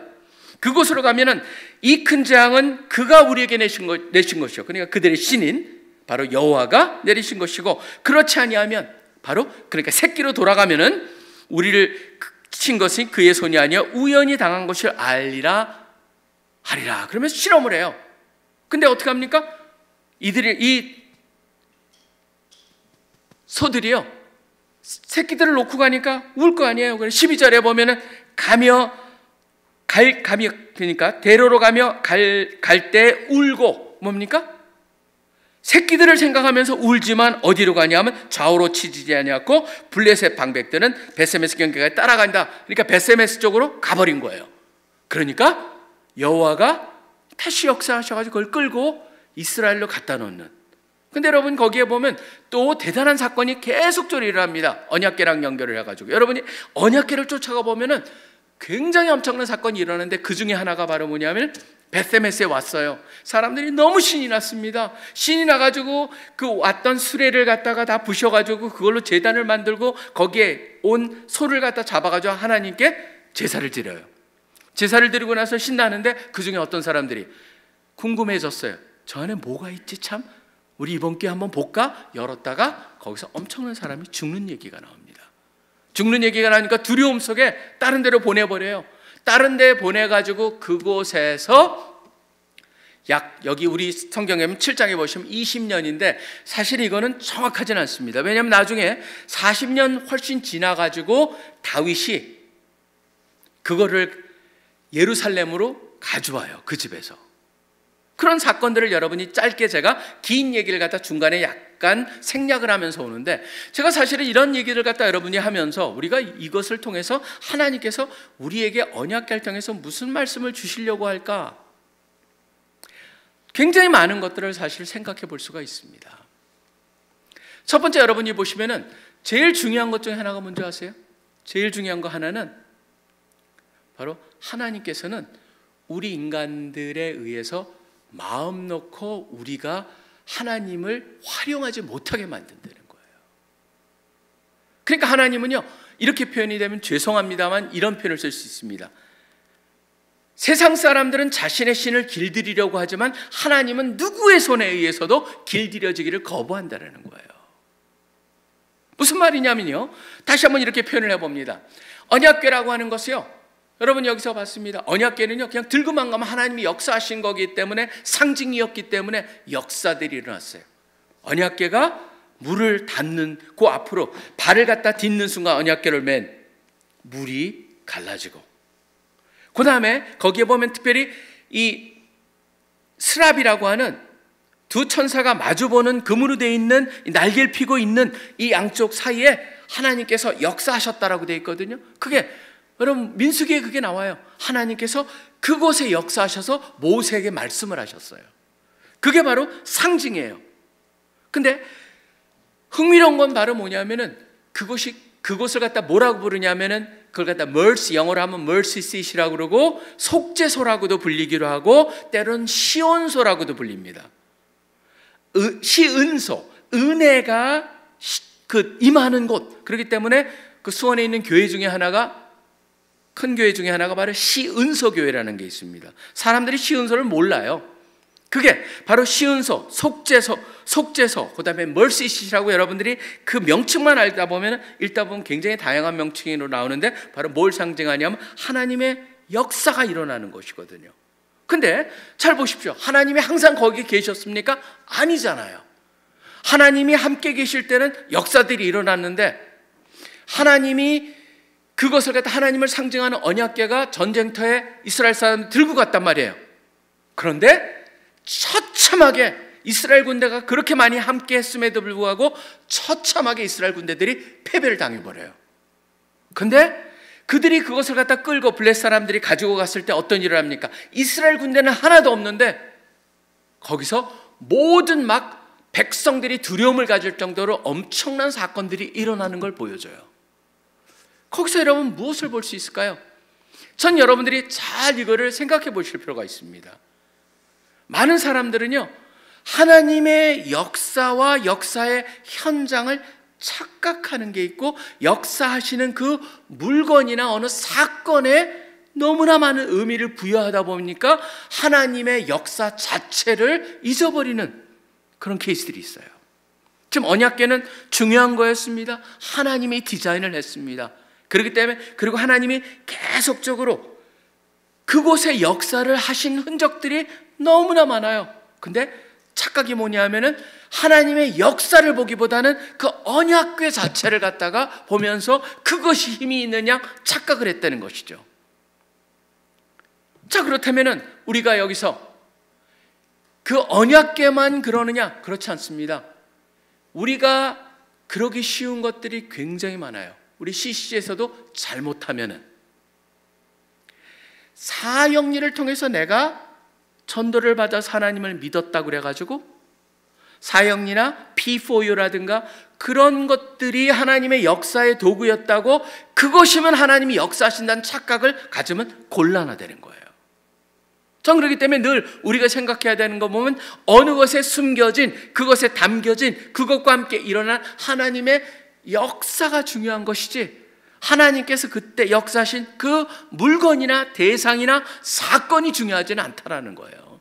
그곳으로 가면은 이 큰 재앙은 그가 우리에게 내신 것이요, 그러니까 그들의 신인 바로 여호와가 내리신 것이고, 그렇지 아니하면 바로 그러니까 새끼로 돌아가면은 우리를 친 것이 그의 손이 아니여 우연히 당한 것을 알리라 하리라. 그러면서 실험을 해요. 근데 어떻게 합니까? 이 소들이요, 새끼들을 놓고 가니까 울 거 아니에요. 12절에 보면은 그러니까 대로로 가며 갈 때 울고, 뭡니까? 새끼들을 생각하면서 울지만 어디로 가냐면 좌우로 치지 아니하고 블레셋 방백들은 베세메스 경계까지 따라간다. 그러니까 베세메스 쪽으로 가버린 거예요. 그러니까 여호와가 다시 역사하셔가지고 그걸 끌고 이스라엘로 갖다 놓는. 근데 여러분 거기에 보면 또 대단한 사건이 계속적으로 일어납니다. 언약궤랑 연결을 해가지고 여러분이 언약궤를 쫓아가 보면은 굉장히 엄청난 사건이 일어나는데 그 중에 하나가 바로 뭐냐면 베세메스에 왔어요. 사람들이 너무 신이 났습니다. 신이 나가지고 그 왔던 수레를 갖다가 다 부셔가지고 그걸로 제단을 만들고 거기에 온 소를 갖다 잡아가지고 하나님께 제사를 드려요. 제사를 드리고 나서 신나는데 그 중에 어떤 사람들이 궁금해졌어요. 저 안에 뭐가 있지 참? 우리 이번 기회에 한번 볼까? 열었다가 거기서 엄청난 사람이 죽는 얘기가 나옵니다. 죽는 얘기가 나니까 두려움 속에 다른 데로 보내버려요. 다른 데 보내가지고 그곳에서 여기 우리 성경에 7장에 보시면 20년인데 사실 이거는 정확하진 않습니다. 왜냐하면 나중에 40년 훨씬 지나가지고 다윗이 그거를 예루살렘으로 가져와요. 그 집에서. 그런 사건들을 여러분이 짧게 제가 긴 얘기를 갖다 중간에 약간 생략을 하면서 오는데, 제가 사실은 이런 얘기를 갖다 여러분이 하면서 우리가 이것을 통해서 하나님께서 우리에게 언약궤를 통해서 무슨 말씀을 주시려고 할까? 굉장히 많은 것들을 사실 생각해 볼 수가 있습니다. 첫 번째, 여러분이 보시면은 제일 중요한 것 중에 하나가 뭔지 아세요? 제일 중요한 거 하나는 바로 하나님께서는 우리 인간들에 의해서 마음 놓고 우리가 하나님을 활용하지 못하게 만든다는 거예요. 그러니까 하나님은요, 이렇게 표현이 되면 죄송합니다만 이런 표현을 쓸 수 있습니다. 세상 사람들은 자신의 신을 길들이려고 하지만 하나님은 누구의 손에 의해서도 길들여지기를 거부한다는 거예요. 무슨 말이냐면요, 다시 한번 이렇게 표현을 해봅니다. 언약궤라고 하는 것이요, 여러분 여기서 봤습니다. 언약궤는요, 그냥 들고만 가면 하나님이 역사하신 거기 때문에, 상징이었기 때문에 역사들이 일어났어요. 언약궤가 물을 닿는 그 앞으로 발을 갖다 딛는 순간 언약궤를 맨 물이 갈라지고, 그 다음에 거기에 보면 특별히 이 스랍이라고 하는 두 천사가 마주보는 금으로 되어 있는 날개를 피고 있는 이 양쪽 사이에 하나님께서 역사하셨다라고 되어 있거든요. 그게 여러분 민수기에 그게 나와요. 하나님께서 그곳에 역사하셔서 모세에게 말씀을 하셨어요. 그게 바로 상징이에요. 근데 흥미로운 건 바로 뭐냐면은 그곳을 갖다 뭐라고 부르냐면은 그걸 갖다 mercy, 영어로 하면 mercy seat이라고 그러고 속죄소라고도 불리기도 하고 때로는 시온소라고도 불립니다. 시은소, 은혜가 임하는 곳. 그렇기 때문에 그 수원에 있는 교회 중에 하나가, 큰 교회 중에 하나가 바로 시은소 교회라는 게 있습니다. 사람들이 시은소를 몰라요. 그게 바로 시은소, 속죄소, 그 다음에 멀시시라고 여러분들이 그 명칭만 읽다 보면 굉장히 다양한 명칭으로 나오는데 바로 뭘 상징하냐면 하나님의 역사가 일어나는 것이거든요. 근데 잘 보십시오. 하나님이 항상 거기 계셨습니까? 아니잖아요. 하나님이 함께 계실 때는 역사들이 일어났는데, 하나님이 그것을 갖다 하나님을 상징하는 언약궤가 전쟁터에 이스라엘 사람을 들고 갔단 말이에요. 그런데 처참하게 이스라엘 군대가 그렇게 많이 함께 했음에도 불구하고 처참하게 이스라엘 군대들이 패배를 당해버려요. 근데 그들이 그것을 갖다 끌고 블레 사람들이 가지고 갔을 때 어떤 일을 합니까? 이스라엘 군대는 하나도 없는데 거기서 모든 막 백성들이 두려움을 가질 정도로 엄청난 사건들이 일어나는 걸 보여줘요. 거기서 여러분 무엇을 볼 수 있을까요? 전 여러분들이 잘 이거를 생각해 보실 필요가 있습니다. 많은 사람들은요, 하나님의 역사와 역사의 현장을 착각하는 게 있고, 역사하시는 그 물건이나 어느 사건에 너무나 많은 의미를 부여하다 보니까 하나님의 역사 자체를 잊어버리는 그런 케이스들이 있어요. 지금 언약궤는 중요한 거였습니다. 하나님이 디자인을 했습니다. 그렇기 때문에, 그리고 하나님이 계속적으로 그곳의 역사를 하신 흔적들이 너무나 많아요. 근데 착각이 뭐냐면은 하나님의 역사를 보기보다는 그 언약궤 자체를 갖다가 보면서 그것이 힘이 있느냐 착각을 했다는 것이죠. 자, 그렇다면은 우리가 여기서 그 언약궤만 그러느냐? 그렇지 않습니다. 우리가 그러기 쉬운 것들이 굉장히 많아요. 우리 CC에서도 잘못하면은 사형리를 통해서 내가 전도를 받아서 하나님을 믿었다고 그래가지고 사형리나 P4U라든가 그런 것들이 하나님의 역사의 도구였다고, 그것이면 하나님이 역사하신다는 착각을 가지면 곤란하다는 거예요. 전 그렇기 때문에 늘 우리가 생각해야 되는 거 보면 어느 것에 숨겨진, 그것에 담겨진, 그것과 함께 일어난 하나님의 역사가 중요한 것이지, 하나님께서 그때 역사하신 그 물건이나 대상이나 사건이 중요하지는 않다라는 거예요.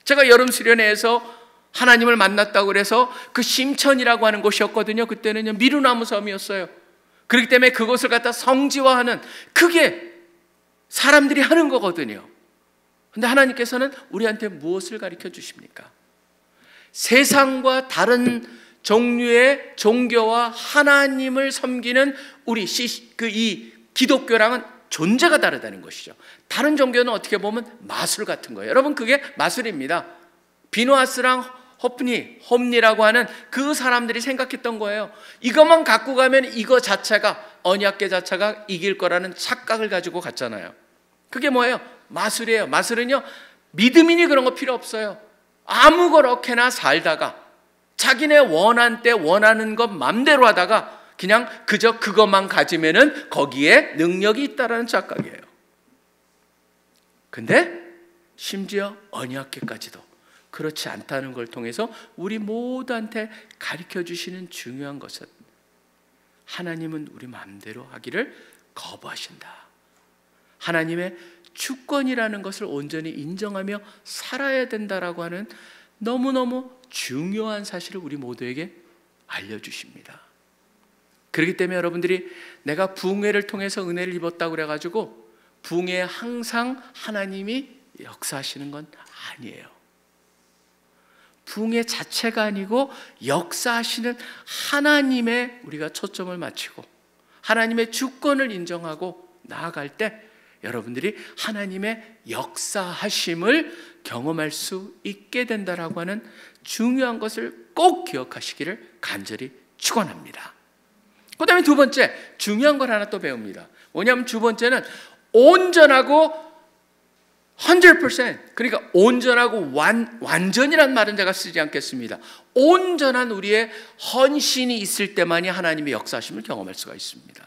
제가 여름 수련회에서 하나님을 만났다고 그래서 그 심천이라고 하는 곳이었거든요. 그때는요 미루나무 섬이었어요. 그렇기 때문에 그것을 갖다 성지화하는, 그게 사람들이 하는 거거든요. 근데 하나님께서는 우리한테 무엇을 가르쳐 주십니까? 세상과 다른 종류의 종교와 하나님을 섬기는 우리 이 기독교랑은 존재가 다르다는 것이죠. 다른 종교는 어떻게 보면 마술 같은 거예요. 여러분, 그게 마술입니다. 비누아스랑 홈리라고 하는 그 사람들이 생각했던 거예요. 이것만 갖고 가면 이거 자체가, 언약궤 자체가 이길 거라는 착각을 가지고 갔잖아요. 그게 뭐예요? 마술이에요. 마술은요, 믿음이니 그런 거 필요 없어요. 아무렇게나 살다가 자기네 원한 때 원하는 것 맘대로 하다가 그냥 그저 그것만 가지면은 거기에 능력이 있다라는 착각이에요. 근데 심지어 언약궤까지도 그렇지 않다는 걸 통해서 우리 모두한테 가르쳐 주시는 중요한 것은, 하나님은 우리 마음대로 하기를 거부하신다. 하나님의 주권이라는 것을 온전히 인정하며 살아야 된다라고 하는 너무너무 중요한 사실을 우리 모두에게 알려주십니다. 그렇기 때문에 여러분들이 내가 부흥회를 통해서 은혜를 입었다고 그래가지고 부흥회에 항상 하나님이 역사하시는 건 아니에요. 부흥회 자체가 아니고 역사하시는 하나님의 우리가 초점을 맞추고 하나님의 주권을 인정하고 나아갈 때 여러분들이 하나님의 역사하심을 경험할 수 있게 된다라고 하는 중요한 것을 꼭 기억하시기를 간절히 축원합니다. 그 다음에 두 번째 중요한 걸 하나 또 배웁니다. 뭐냐면 두 번째는 온전하고 100%, 그러니까 온전하고 완전이란 말은 제가 쓰지 않겠습니다. 온전한 우리의 헌신이 있을 때만이 하나님의 역사하심을 경험할 수가 있습니다.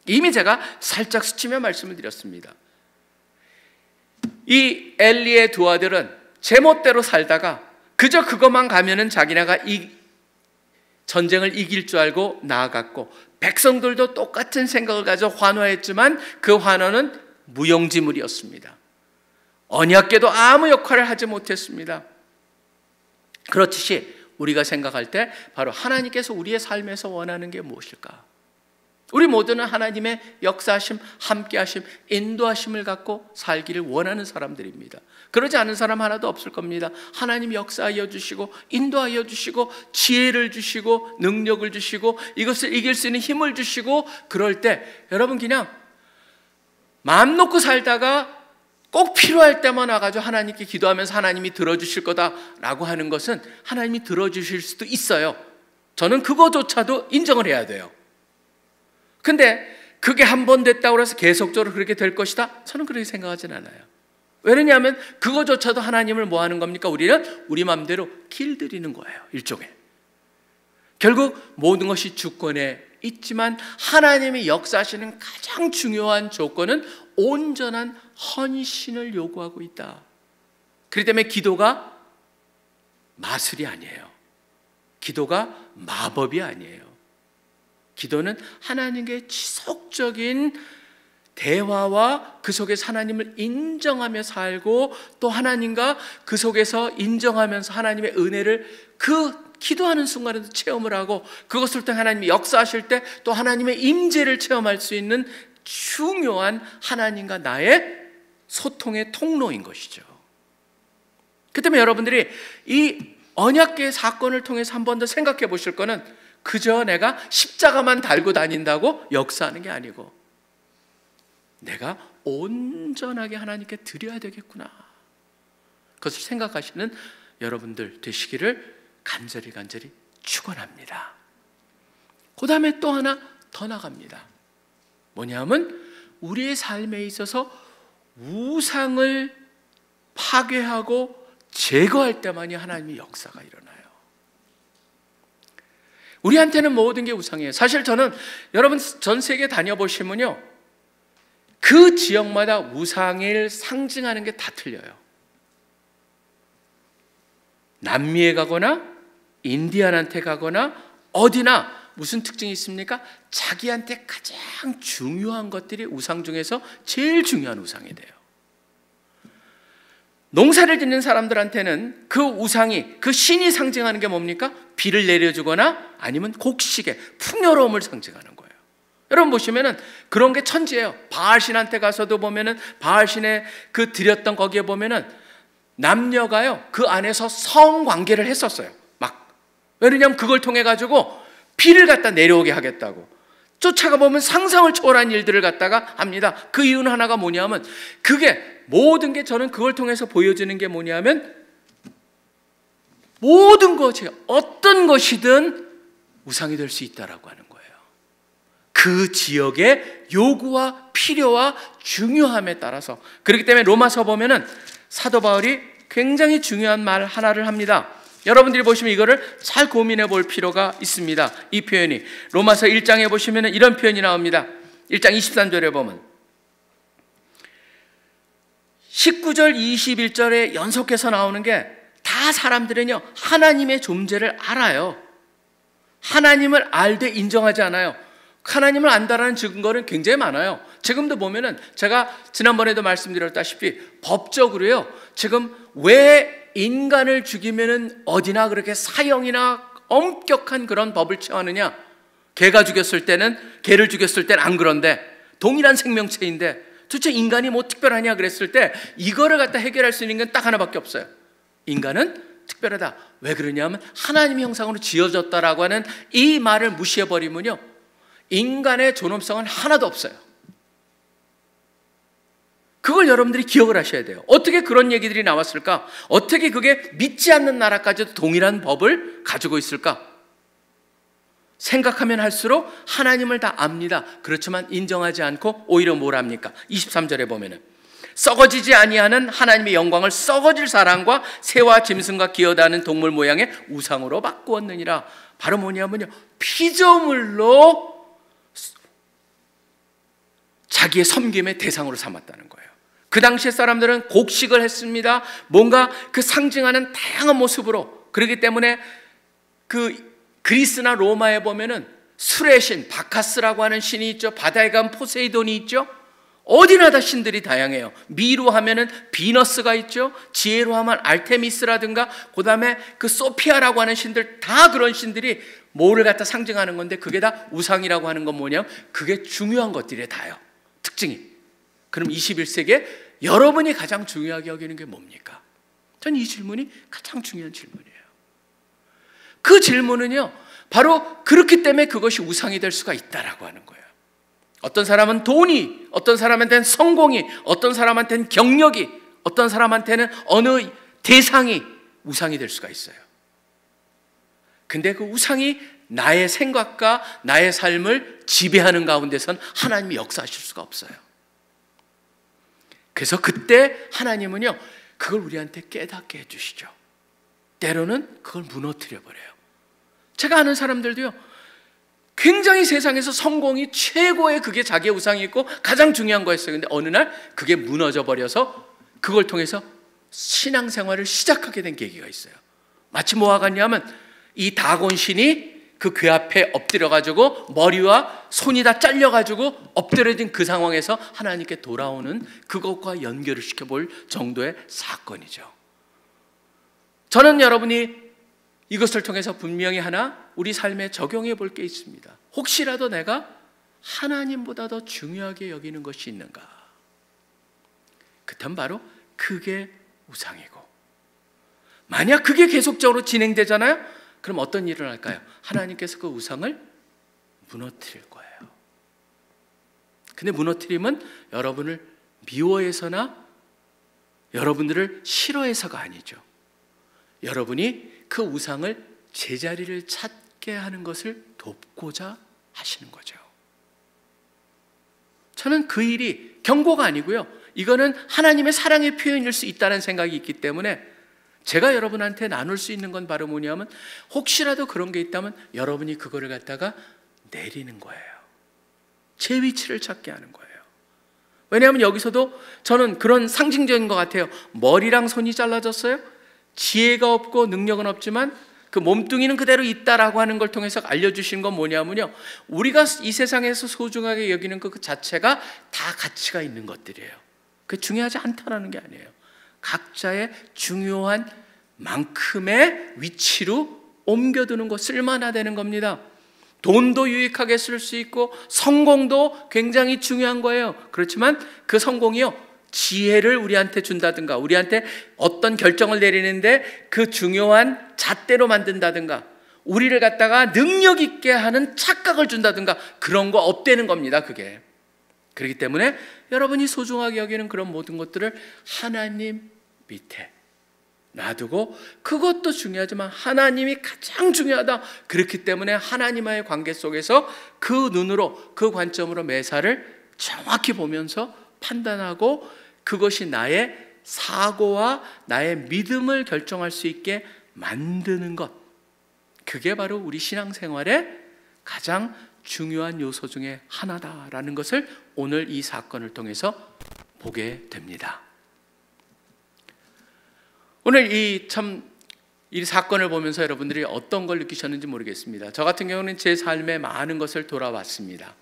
이미 제가 살짝 스치며 말씀을 드렸습니다. 이 엘리의 두 아들은 제멋대로 살다가 그저 그것만 가면은 자기네가 전쟁을 이길 줄 알고 나아갔고, 백성들도 똑같은 생각을 가져 환호했지만 그 환호는 무용지물이었습니다. 언약궤도 아무 역할을 하지 못했습니다. 그렇듯이 우리가 생각할 때 바로 하나님께서 우리의 삶에서 원하는 게 무엇일까? 우리 모두는 하나님의 역사하심, 함께하심, 인도하심을 갖고 살기를 원하는 사람들입니다. 그러지 않은 사람 하나도 없을 겁니다. 하나님 역사하여 주시고 인도하여 주시고 지혜를 주시고 능력을 주시고 이것을 이길 수 있는 힘을 주시고, 그럴 때 여러분 그냥 마음 놓고 살다가 꼭 필요할 때만 와가지고 하나님께 기도하면서 하나님이 들어주실 거다라고 하는 것은 하나님이 들어주실 수도 있어요. 저는 그거조차도 인정을 해야 돼요. 근데 그게 한 번 됐다고 해서 계속적으로 그렇게 될 것이다? 저는 그렇게 생각하진 않아요. 왜냐하면 그거조차도 하나님을 뭐 하는 겁니까? 우리는 우리 마음대로 길들이는 거예요. 일종의. 결국 모든 것이 주권에 있지만 하나님이 역사하시는 가장 중요한 조건은 온전한 헌신을 요구하고 있다. 그렇기 때문에 기도가 마술이 아니에요. 기도가 마법이 아니에요. 기도는 하나님께 지속적인 대화와 그 속에서 하나님을 인정하며 살고, 또 하나님과 그 속에서 인정하면서 하나님의 은혜를 그 기도하는 순간에도 체험을 하고, 그것을 통해 하나님이 역사하실 때 또 하나님의 임재를 체험할 수 있는 중요한 하나님과 나의 소통의 통로인 것이죠. 그 때문에 여러분들이 이 언약궤 사건을 통해서 한 번 더 생각해 보실 거는, 그저 내가 십자가만 달고 다닌다고 역사하는 게 아니고 내가 온전하게 하나님께 드려야 되겠구나, 그것을 생각하시는 여러분들 되시기를 간절히 축원합니다. 그 다음에 또 하나 더 나갑니다. 뭐냐면 우리의 삶에 있어서 우상을 파괴하고 제거할 때만이 하나님의 역사가 일어나요. 우리한테는 모든 게 우상이에요. 사실 저는 여러분 전 세계 다녀보시면요, 그 지역마다 우상을 상징하는 게 다 틀려요. 남미에 가거나 인디안한테 가거나 어디나 무슨 특징이 있습니까? 자기한테 가장 중요한 것들이 우상 중에서 제일 중요한 우상이 돼요. 농사를 짓는 사람들한테는 그 우상이, 그 신이 상징하는 게 뭡니까? 비를 내려주거나 아니면 곡식의 풍요로움을 상징하는 거예요. 여러분 보시면은 그런 게 천지예요. 바알신한테 가서도 보면은 바알신의 그 드렸던 거기에 보면은 남녀가요 그 안에서 성관계를 했었어요. 막 왜냐하면 그걸 통해 가지고 피를 갖다 내려오게 하겠다고. 쫓아가 보면 상상을 초월한 일들을 갖다가 합니다. 그 이유는 하나가 뭐냐면 그게 모든 게 저는 그걸 통해서 보여지는 게 뭐냐면 모든 것이 어떤 것이든 우상이 될 수 있다라고 하는 거예요. 그 지역의 요구와 필요와 중요함에 따라서. 그렇기 때문에 로마서 보면은 사도 바울이 굉장히 중요한 말 하나를 합니다. 여러분들이 보시면 이거를 잘 고민해 볼 필요가 있습니다. 이 표현이 로마서 1장에 보시면 이런 표현이 나옵니다. 1장 23절에 보면 19절 21절에 연속해서 나오는 게 다 사람들은요 하나님의 존재를 알아요. 하나님을 알되 인정하지 않아요. 하나님을 안다라는 증거는 굉장히 많아요. 지금도 보면은 제가 지난번에도 말씀드렸다시피 법적으로요 지금 왜 인간을 죽이면은 어디나 그렇게 사형이나 엄격한 그런 법을 취하느냐? 개가 죽였을 때는 개를 죽였을 때는 안 그런데 동일한 생명체인데 도대체 인간이 뭐 특별하냐 그랬을 때 이거를 갖다 해결할 수 있는 건 딱 하나밖에 없어요. 인간은 특별하다. 왜 그러냐면 하나님의 형상으로 지어졌다라고 하는 이 말을 무시해버리면요 인간의 존엄성은 하나도 없어요. 그걸 여러분들이 기억을 하셔야 돼요. 어떻게 그런 얘기들이 나왔을까? 어떻게 그게 믿지 않는 나라까지도 동일한 법을 가지고 있을까? 생각하면 할수록 하나님을 다 압니다. 그렇지만 인정하지 않고 오히려 뭘 합니까? 23절에 보면은 썩어지지 아니하는 하나님의 영광을 썩어질 사람과 새와 짐승과 기어다니는 동물 모양의 우상으로 바꾸었느니라. 바로 뭐냐면요 피조물로 자기의 섬김의 대상으로 삼았다는 거예요. 그 당시의 사람들은 곡식을 했습니다. 뭔가 그 상징하는 다양한 모습으로. 그렇기 때문에 그 그리스나 로마에 보면은 술의 신 바카스라고 하는 신이 있죠. 바다에 가면 포세이돈이 있죠. 어디나 다 신들이 다양해요. 미로 하면은 비너스가 있죠. 지혜로 하면 알테미스라든가 그 다음에 그 소피아라고 하는 신들 다 그런 신들이 뭐를 갖다 상징하는 건데 그게 다 우상이라고 하는 건 뭐냐? 그게 중요한 것들이 다요. 특징이. 그럼 21세기에 여러분이 가장 중요하게 여기는 게 뭡니까? 전 이 질문이 가장 중요한 질문이에요. 그 질문은요 바로 그렇기 때문에 그것이 우상이 될 수가 있다라고 하는 거예요. 어떤 사람은 돈이, 어떤 사람한테는 성공이, 어떤 사람한테는 경력이, 어떤 사람한테는 어느 대상이 우상이 될 수가 있어요. 근데 그 우상이 나의 생각과 나의 삶을 지배하는 가운데선 하나님이 역사하실 수가 없어요. 그래서 그때 하나님은요 그걸 우리한테 깨닫게 해주시죠. 때로는 그걸 무너뜨려 버려요. 제가 아는 사람들도요 굉장히 세상에서 성공이 최고의 그게 자기의 우상이 있고 가장 중요한 거였어요. 근데 어느 날 그게 무너져 버려서 그걸 통해서 신앙생활을 시작하게 된 계기가 있어요. 마치 뭐와 같냐면 이 다곤 신이 그 궤 앞에 엎드려가지고 머리와 손이 다 잘려가지고 엎드려진 그 상황에서 하나님께 돌아오는 그것과 연결을 시켜볼 정도의 사건이죠. 저는 여러분이 이것을 통해서 분명히 하나 우리 삶에 적용해 볼 게 있습니다. 혹시라도 내가 하나님보다 더 중요하게 여기는 것이 있는가? 그땐 바로 그게 우상이고 만약 그게 계속적으로 진행되잖아요? 그럼 어떤 일을 할까요? 하나님께서 그 우상을 무너뜨릴 거예요. 근데 무너뜨림은 여러분을 미워해서나 여러분들을 싫어해서가 아니죠. 여러분이 그 우상을 제자리를 찾게 하는 것을 돕고자 하시는 거죠. 저는 그 일이 경고가 아니고요. 이거는 하나님의 사랑의 표현일 수 있다는 생각이 있기 때문에 제가 여러분한테 나눌 수 있는 건 바로 뭐냐면 혹시라도 그런 게 있다면 여러분이 그거를 갖다가 내리는 거예요. 제 위치를 찾게 하는 거예요. 왜냐하면 여기서도 저는 그런 상징적인 것 같아요. 머리랑 손이 잘라졌어요. 지혜가 없고 능력은 없지만 그 몸뚱이는 그대로 있다라고 하는 걸 통해서 알려주신 건 뭐냐면요. 우리가 이 세상에서 소중하게 여기는 그 자체가 다 가치가 있는 것들이에요. 그게 중요하지 않다라는 게 아니에요. 각자의 중요한 만큼의 위치로 옮겨두는 것, 쓸만하다는 겁니다. 돈도 유익하게 쓸 수 있고 성공도 굉장히 중요한 거예요. 그렇지만 그 성공이요, 지혜를 우리한테 준다든가, 우리한테 어떤 결정을 내리는데 그 중요한 잣대로 만든다든가, 우리를 갖다가 능력 있게 하는 착각을 준다든가, 그런 거 없대는 겁니다. 그게. 그렇기 때문에 여러분이 소중하게 여기는 그런 모든 것들을 하나님 밑에 놔두고, 그것도 중요하지만 하나님이 가장 중요하다. 그렇기 때문에 하나님과의 관계 속에서 그 눈으로, 그 관점으로 매사를 정확히 보면서 판단하고, 그것이 나의 사고와 나의 믿음을 결정할 수 있게 만드는 것, 그게 바로 우리 신앙생활의 가장 중요한 요소 중에 하나다라는 것을 오늘 이 사건을 통해서 보게 됩니다. 오늘 이 사건을 보면서 여러분들이 어떤 걸 느끼셨는지 모르겠습니다. 저 같은 경우는 제 삶의 많은 것을 돌아봤습니다.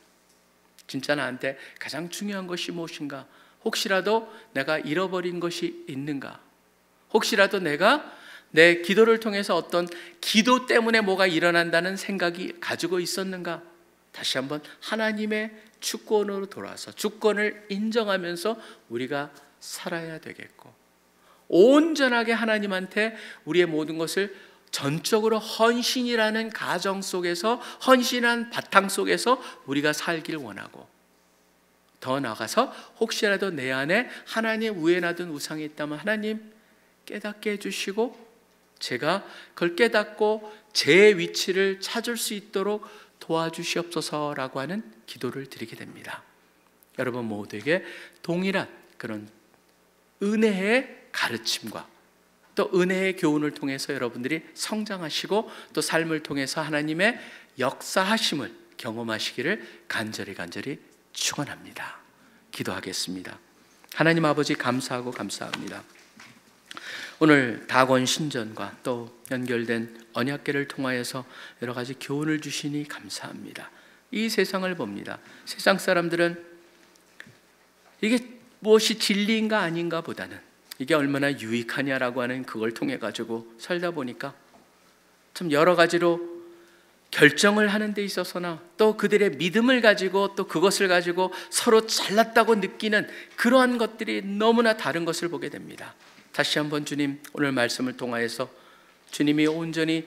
진짜 나한테 가장 중요한 것이 무엇인가? 혹시라도 내가 잃어버린 것이 있는가? 혹시라도 내가 내 기도를 통해서 어떤 기도 때문에 뭐가 일어난다는 생각이 가지고 있었는가? 다시 한번 하나님의 주권으로 돌아와서 주권을 인정하면서 우리가 살아야 되겠고, 온전하게 하나님한테 우리의 모든 것을 전적으로 헌신이라는 가정 속에서, 헌신한 바탕 속에서 우리가 살길 원하고, 더 나아가서 혹시라도 내 안에 하나님 위에 놔둔 우상이 있다면 하나님 깨닫게 해주시고, 제가 그걸 깨닫고 제 위치를 찾을 수 있도록 도와주시옵소서라고 하는 기도를 드리게 됩니다. 여러분 모두에게 동일한 그런 은혜의 가르침과 또 은혜의 교훈을 통해서 여러분들이 성장하시고, 또 삶을 통해서 하나님의 역사하심을 경험하시기를 간절히 축원합니다. 기도하겠습니다. 하나님 아버지, 감사하고 감사합니다. 오늘 다곤 신전과 또 연결된 언약궤를 통하여서 여러 가지 교훈을 주시니 감사합니다. 이 세상을 봅니다. 세상 사람들은 이게 무엇이 진리인가 아닌가 보다는 이게 얼마나 유익하냐라고 하는 그걸 통해 가지고 살다 보니까 참 여러 가지로 결정을 하는 데 있어서나 또 그들의 믿음을 가지고 또 그것을 가지고 서로 잘났다고 느끼는 그러한 것들이 너무나 다른 것을 보게 됩니다. 다시 한번 주님, 오늘 말씀을 통하여서 주님이 온전히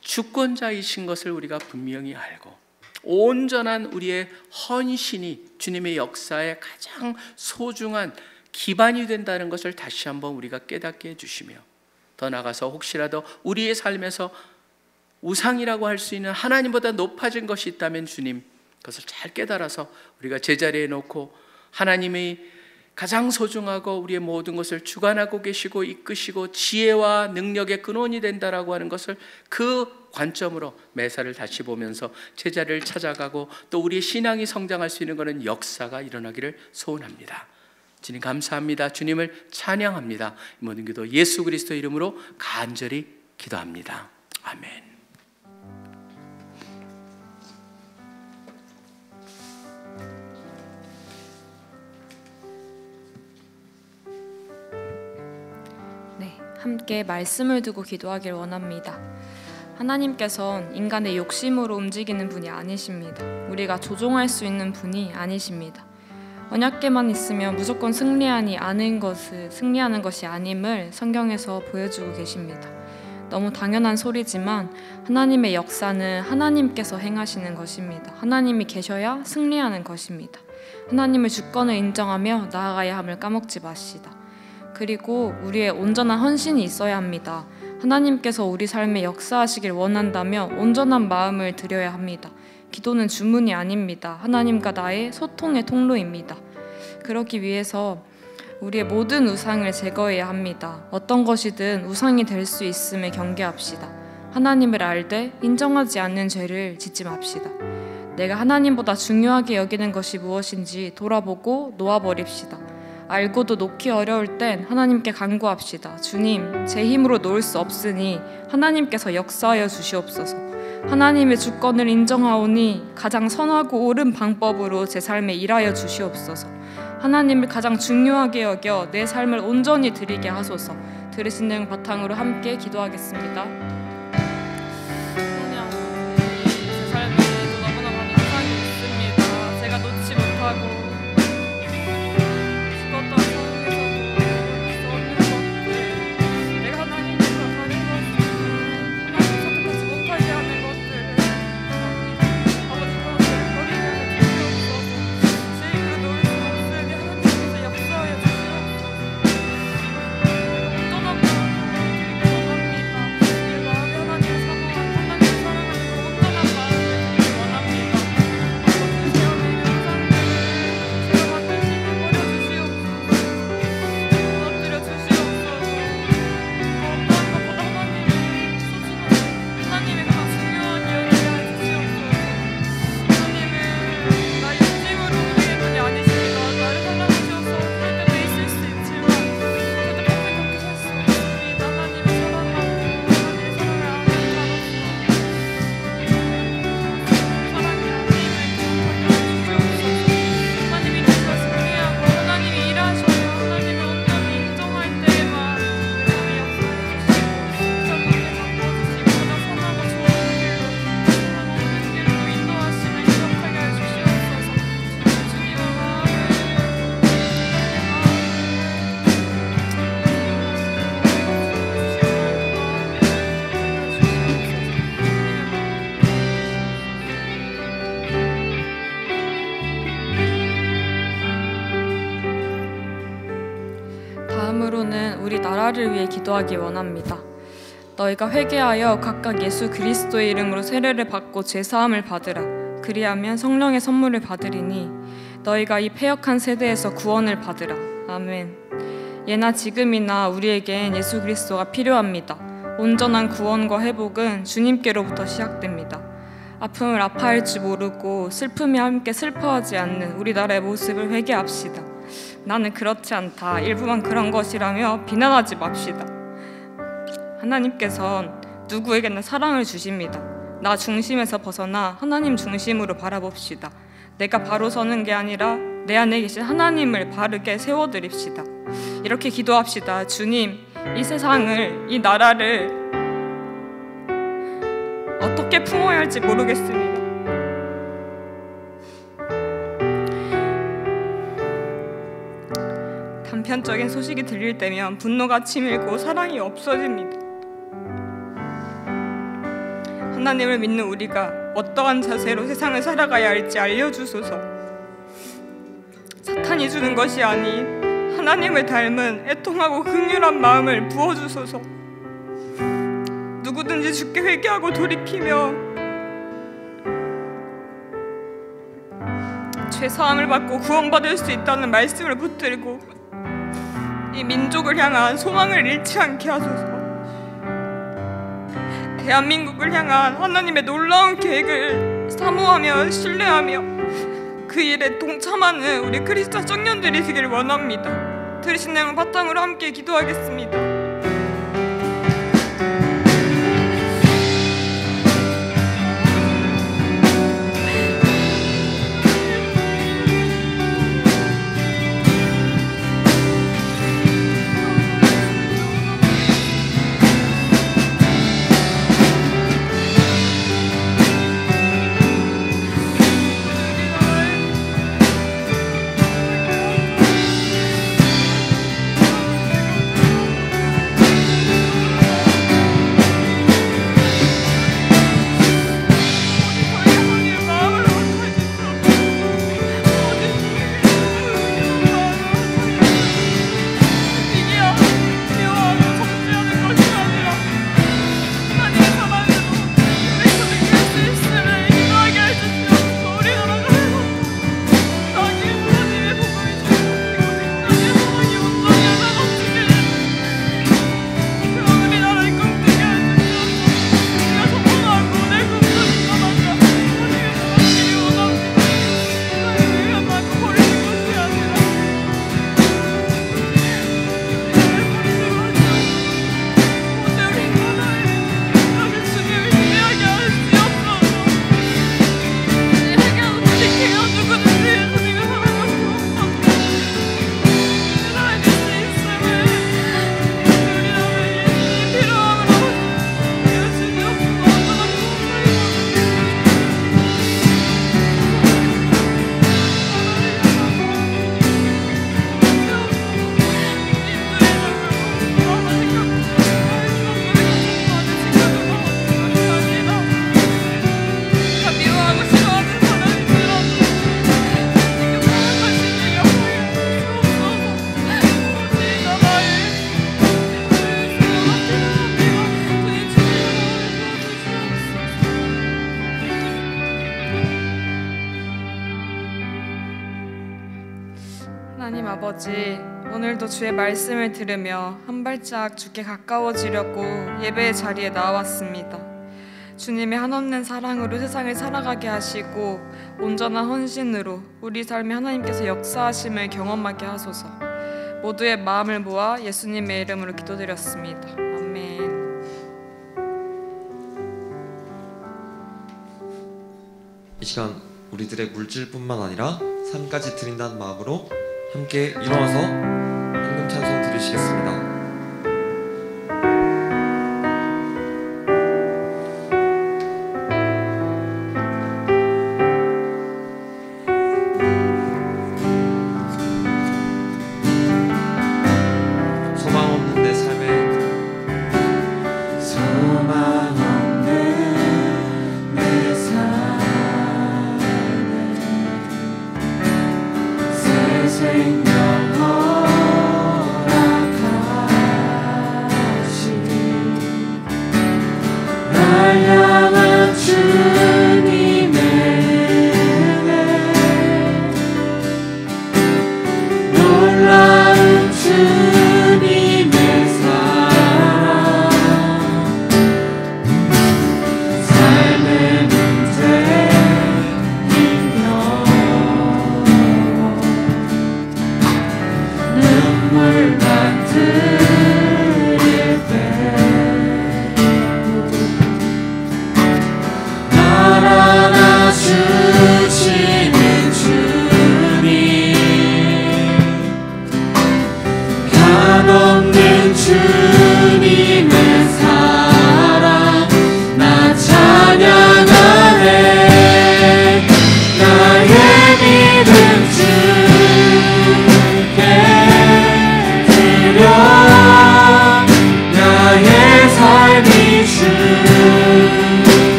주권자이신 것을 우리가 분명히 알고, 온전한 우리의 헌신이 주님의 역사의 가장 소중한 기반이 된다는 것을 다시 한번 우리가 깨닫게 해주시며, 더 나아가서 혹시라도 우리의 삶에서 우상이라고 할 수 있는 하나님보다 높아진 것이 있다면 주님, 그것을 잘 깨달아서 우리가 제자리에 놓고 하나님이 가장 소중하고 우리의 모든 것을 주관하고 계시고 이끄시고 지혜와 능력의 근원이 된다라고 하는 것을 그 관점으로 매사를 다시 보면서 제자리를 찾아가고, 또 우리의 신앙이 성장할 수 있는 것은 역사가 일어나기를 소원합니다. 주님 감사합니다. 주님을 찬양합니다. 이 모든 기도 예수 그리스도 이름으로 간절히 기도합니다. 아멘. 함께 말씀을 두고 기도하길 원합니다. 하나님께서는 인간의 욕심으로 움직이는 분이 아니십니다. 우리가 조종할 수 있는 분이 아니십니다. 언약궤만 있으면 무조건 승리하는 것이 아님을 성경에서 보여주고 계십니다. 너무 당연한 소리지만 하나님의 역사는 하나님께서 행하시는 것입니다. 하나님이 계셔야 승리하는 것입니다. 하나님의 주권을 인정하며 나아가야 함을 까먹지 마시다. 그리고 우리의 온전한 헌신이 있어야 합니다. 하나님께서 우리 삶에 역사하시길 원한다면 온전한 마음을 드려야 합니다. 기도는 주문이 아닙니다. 하나님과 나의 소통의 통로입니다. 그러기 위해서 우리의 모든 우상을 제거해야 합니다. 어떤 것이든 우상이 될 수 있음을 경계합시다. 하나님을 알되 인정하지 않는 죄를 짓지 맙시다. 내가 하나님보다 중요하게 여기는 것이 무엇인지 돌아보고 놓아버립시다. 알고도 놓기 어려울 땐 하나님께 간구합시다. 주님, 제 힘으로 놓을 수 없으니 하나님께서 역사하여 주시옵소서. 하나님의 주권을 인정하오니 가장 선하고 옳은 방법으로 제 삶에 일하여 주시옵소서. 하나님을 가장 중요하게 여겨 내 삶을 온전히 드리게 하소서. 들으신 내용 바탕으로 함께 기도하겠습니다. 제 삶을 나라를 위해 기도하기 원합니다. 너희가 회개하여 각각 예수 그리스도의 이름으로 세례를 받고 죄사함을 받으라. 그리하면 성령의 선물을 받으리니 너희가 이 패역한 세대에서 구원을 받으라. 아멘. 예나 지금이나 우리에겐 예수 그리스도가 필요합니다. 온전한 구원과 회복은 주님께로부터 시작됩니다. 아픔을 아파할 줄 모르고 슬픔에 함께 슬퍼하지 않는 우리나라의 모습을 회개합시다. 나는 그렇지 않다, 일부만 그런 것이라며 비난하지 맙시다. 하나님께선 누구에게나 사랑을 주십니다. 나 중심에서 벗어나 하나님 중심으로 바라봅시다. 내가 바로 서는 게 아니라 내 안에 계신 하나님을 바르게 세워드립시다. 이렇게 기도합시다. 주님, 이 세상을, 이 나라를 어떻게 품어야 할지 모르겠습니다. 단편적인 소식이 들릴 때면 분노가 치밀고 사랑이 없어집니다. 하나님을 믿는 우리가 어떠한 자세로 세상을 살아가야 할지 알려주소서. 사탄이 주는 것이 아닌 하나님을 닮은 애통하고 긍휼한 마음을 부어주소서. 누구든지 주께 회개하고 돌이키며 죄사함을 받고 구원받을 수 있다는 말씀을 붙들고 이 민족을 향한 소망을 잃지 않게 하소서. 대한민국을 향한 하나님의 놀라운 계획을 사모하며 신뢰하며 그 일에 동참하는 우리 크리스찬 청년들이 되길 원합니다. 들으신 내용 바탕으로 함께 기도하겠습니다. 하나님 아버지, 오늘도 주의 말씀을 들으며 한 발짝 주께 가까워지려고 예배의 자리에 나왔습니다. 주님의 한없는 사랑으로 세상을 살아가게 하시고 온전한 헌신으로 우리 삶에 하나님께서 역사하심을 경험하게 하소서. 모두의 마음을 모아 예수님의 이름으로 기도드렸습니다. 아멘. 이 시간 우리들의 물질뿐만 아니라 삶까지 드린다는 마음으로 함께 일어나서 헌금 찬송 드리시겠습니다. 생명 허락하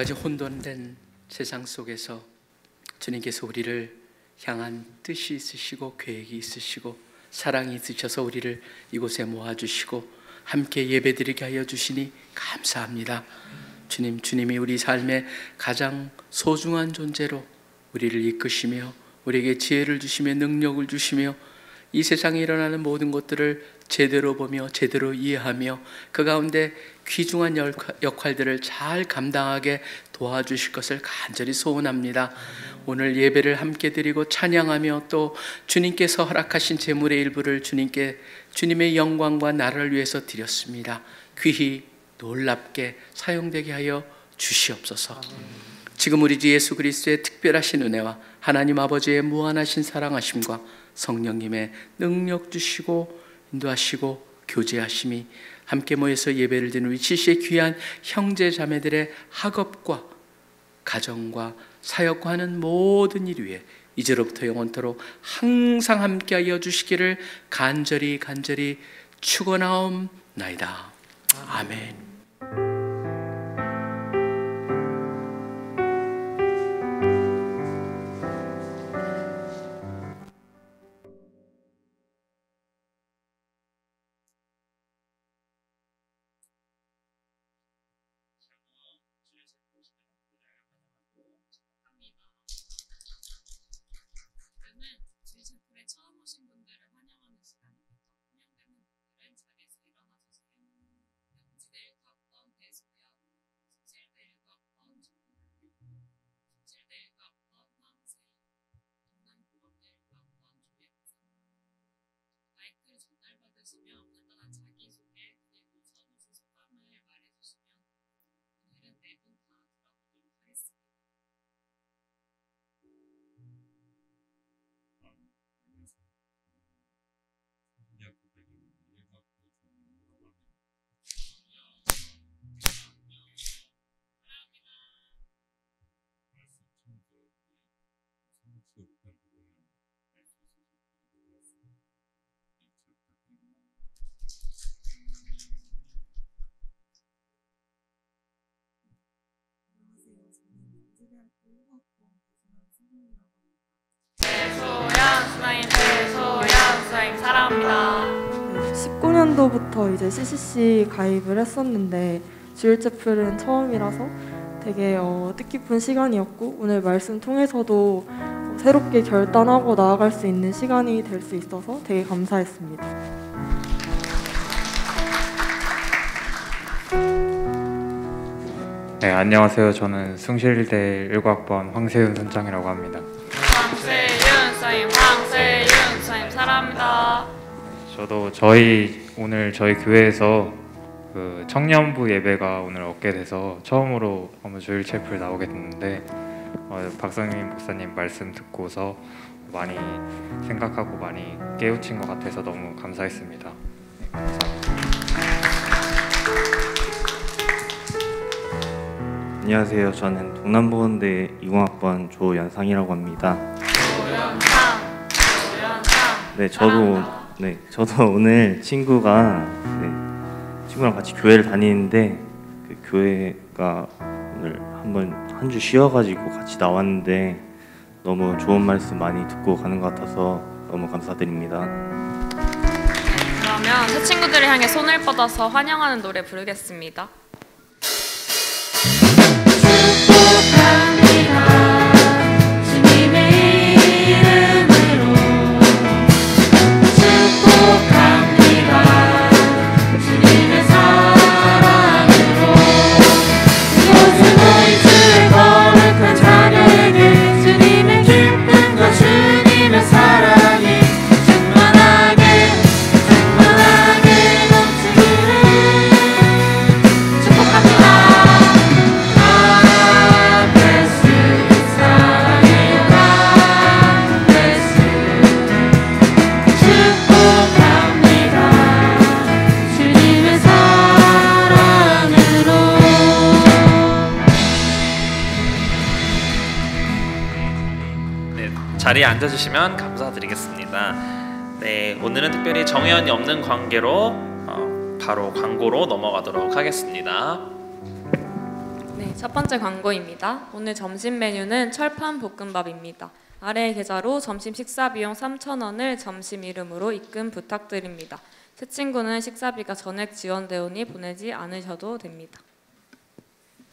가지 혼돈된 세상 속에서 주님께서 우리를 향한 뜻이 있으시고 계획이 있으시고 사랑이 있으셔서 우리를 이곳에 모아주시고 함께 예배드리게 하여 주시니 감사합니다. 주님이 우리 삶의 가장 소중한 존재로 우리를 이끄시며 우리에게 지혜를 주시며 능력을 주시며 이 세상에 일어나는 모든 것들을 제대로 보며 제대로 이해하며 그 가운데 귀중한 역할들을 잘 감당하게 도와주실 것을 간절히 소원합니다. 오늘 예배를 함께 드리고 찬양하며 또 주님께서 허락하신 재물의 일부를 주님의 영광과 나라를 위해서 드렸습니다. 귀히 놀랍게 사용되게 하여 주시옵소서. 지금 우리 주 예수 그리스도의 특별하신 은혜와 하나님 아버지의 무한하신 사랑하심과 성령님의 능력 주시고 인도하시고 교제하심이 함께 모여서 예배를 드리는 우리 지시의 귀한 형제 자매들의 학업과 가정과 사역과 하는 모든 일 위에 이제로부터 영원토록 항상 함께하여 주시기를 간절히 축원하옵나이다. 아멘. 사랑합니다. 19년도부터 이제 CCC 가입을 했었는데 주일제풀은 처음이라서 되게 뜻깊은 시간이었고 오늘 말씀 통해서도 새롭게 결단하고 나아갈 수 있는 시간이 될 수 있어서 되게 감사했습니다. 네, 안녕하세요. 저는 숭실대 1학번 황세윤 선장이라고 합니다. 황세윤 선생님 사랑합니다. 저도 오늘 저희 교회에서 그 청년부 예배가 오늘 얻게 돼서 처음으로 주일 채플 나오게 됐는데 박성민 목사님 말씀 듣고서 많이 생각하고 많이 깨우친 것 같아서 너무 감사했습니다. 네, 감사합니다. 안녕하세요. 저는 동남보건대 20학번 조연상이라고 합니다. 네, 저도 오늘 친구랑 같이 교회를 다니는데 그 교회가 오늘 한 주 쉬어가지고 같이 나왔는데 너무 좋은 말씀 많이 듣고 가는 것 같아서 너무 감사드립니다. 그러면 새 친구들을 향해 손을 뻗어서 환영하는 노래 부르겠습니다. 자리에 앉아주시면 감사드리겠습니다. 네, 오늘은 특별히 정연이 없는 관계로 바로 광고로 넘어가도록 하겠습니다. 네, 첫 번째 광고입니다. 오늘 점심 메뉴는 철판 볶음밥입니다. 아래 계좌로 점심 식사 비용 3,000원을 점심 이름으로 입금 부탁드립니다. 새 친구는 식사비가 전액 지원되오니 보내지 않으셔도 됩니다.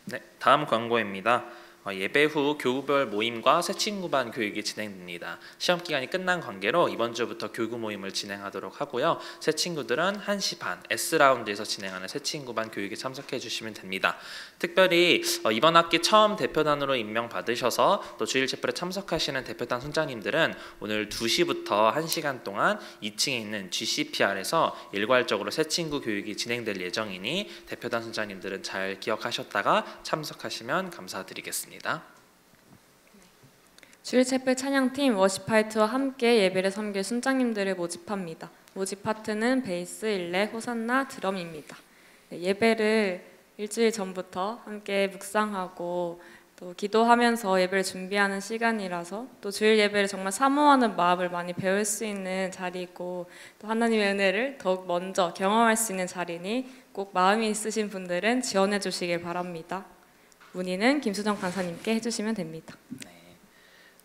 네, 다음 광고입니다. 예배 후 교구별 모임과 새 친구반 교육이 진행됩니다. 시험 기간이 끝난 관계로 이번 주부터 교구 모임을 진행하도록 하고요. 새 친구들은 1시 반 S라운드에서 진행하는 새 친구반 교육에 참석해 주시면 됩니다. 특별히 이번 학기 처음 대표단으로 임명받으셔서 또 주일 체플에 참석하시는 대표단 선장님들은 오늘 2시부터 1시간 동안 2층에 있는 GCPR에서 일괄적으로 새 친구 교육이 진행될 예정이니 대표단 선장님들은 잘 기억하셨다가 참석하시면 감사드리겠습니다. 주일 채플 찬양팀 워시파이트와 함께 예배를 섬길 순장님들을 모집합니다. 모집 파트는 베이스, 일렉, 호산나, 드럼입니다. 예배를 일주일 전부터 함께 묵상하고 또 기도하면서 예배를 준비하는 시간이라서 또 주일 예배를 정말 사모하는 마음을 많이 배울 수 있는 자리이고 또 하나님의 은혜를 더욱 먼저 경험할 수 있는 자리니 꼭 마음이 있으신 분들은 지원해 주시길 바랍니다. 문의는 김수정 간사님께 해주시면 됩니다.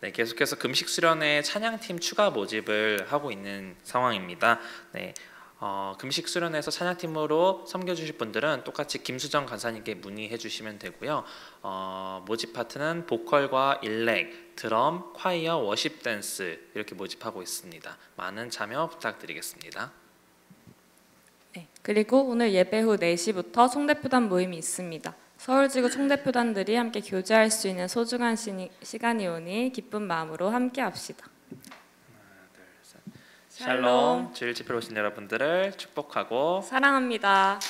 네, 계속해서 금식 수련회 찬양팀 추가 모집을 하고 있는 상황입니다. 네, 금식 수련회에서 찬양팀으로 섬겨주실 분들은 똑같이 김수정 간사님께 문의해 주시면 되고요. 모집 파트는 보컬과 일렉, 드럼, 콰이어, 워십 댄스 이렇게 모집하고 있습니다. 많은 참여 부탁드리겠습니다. 네, 그리고 오늘 예배 후 4시부터 총대표단 모임이 있습니다. 서울지구 총대표단들이 함께 교제할 수 있는 소중한 시간이 오니 기쁜 마음으로 함께 합시다. 샬롬. 주일 집회로 오신 여러분들을 축복하고 사랑합니다.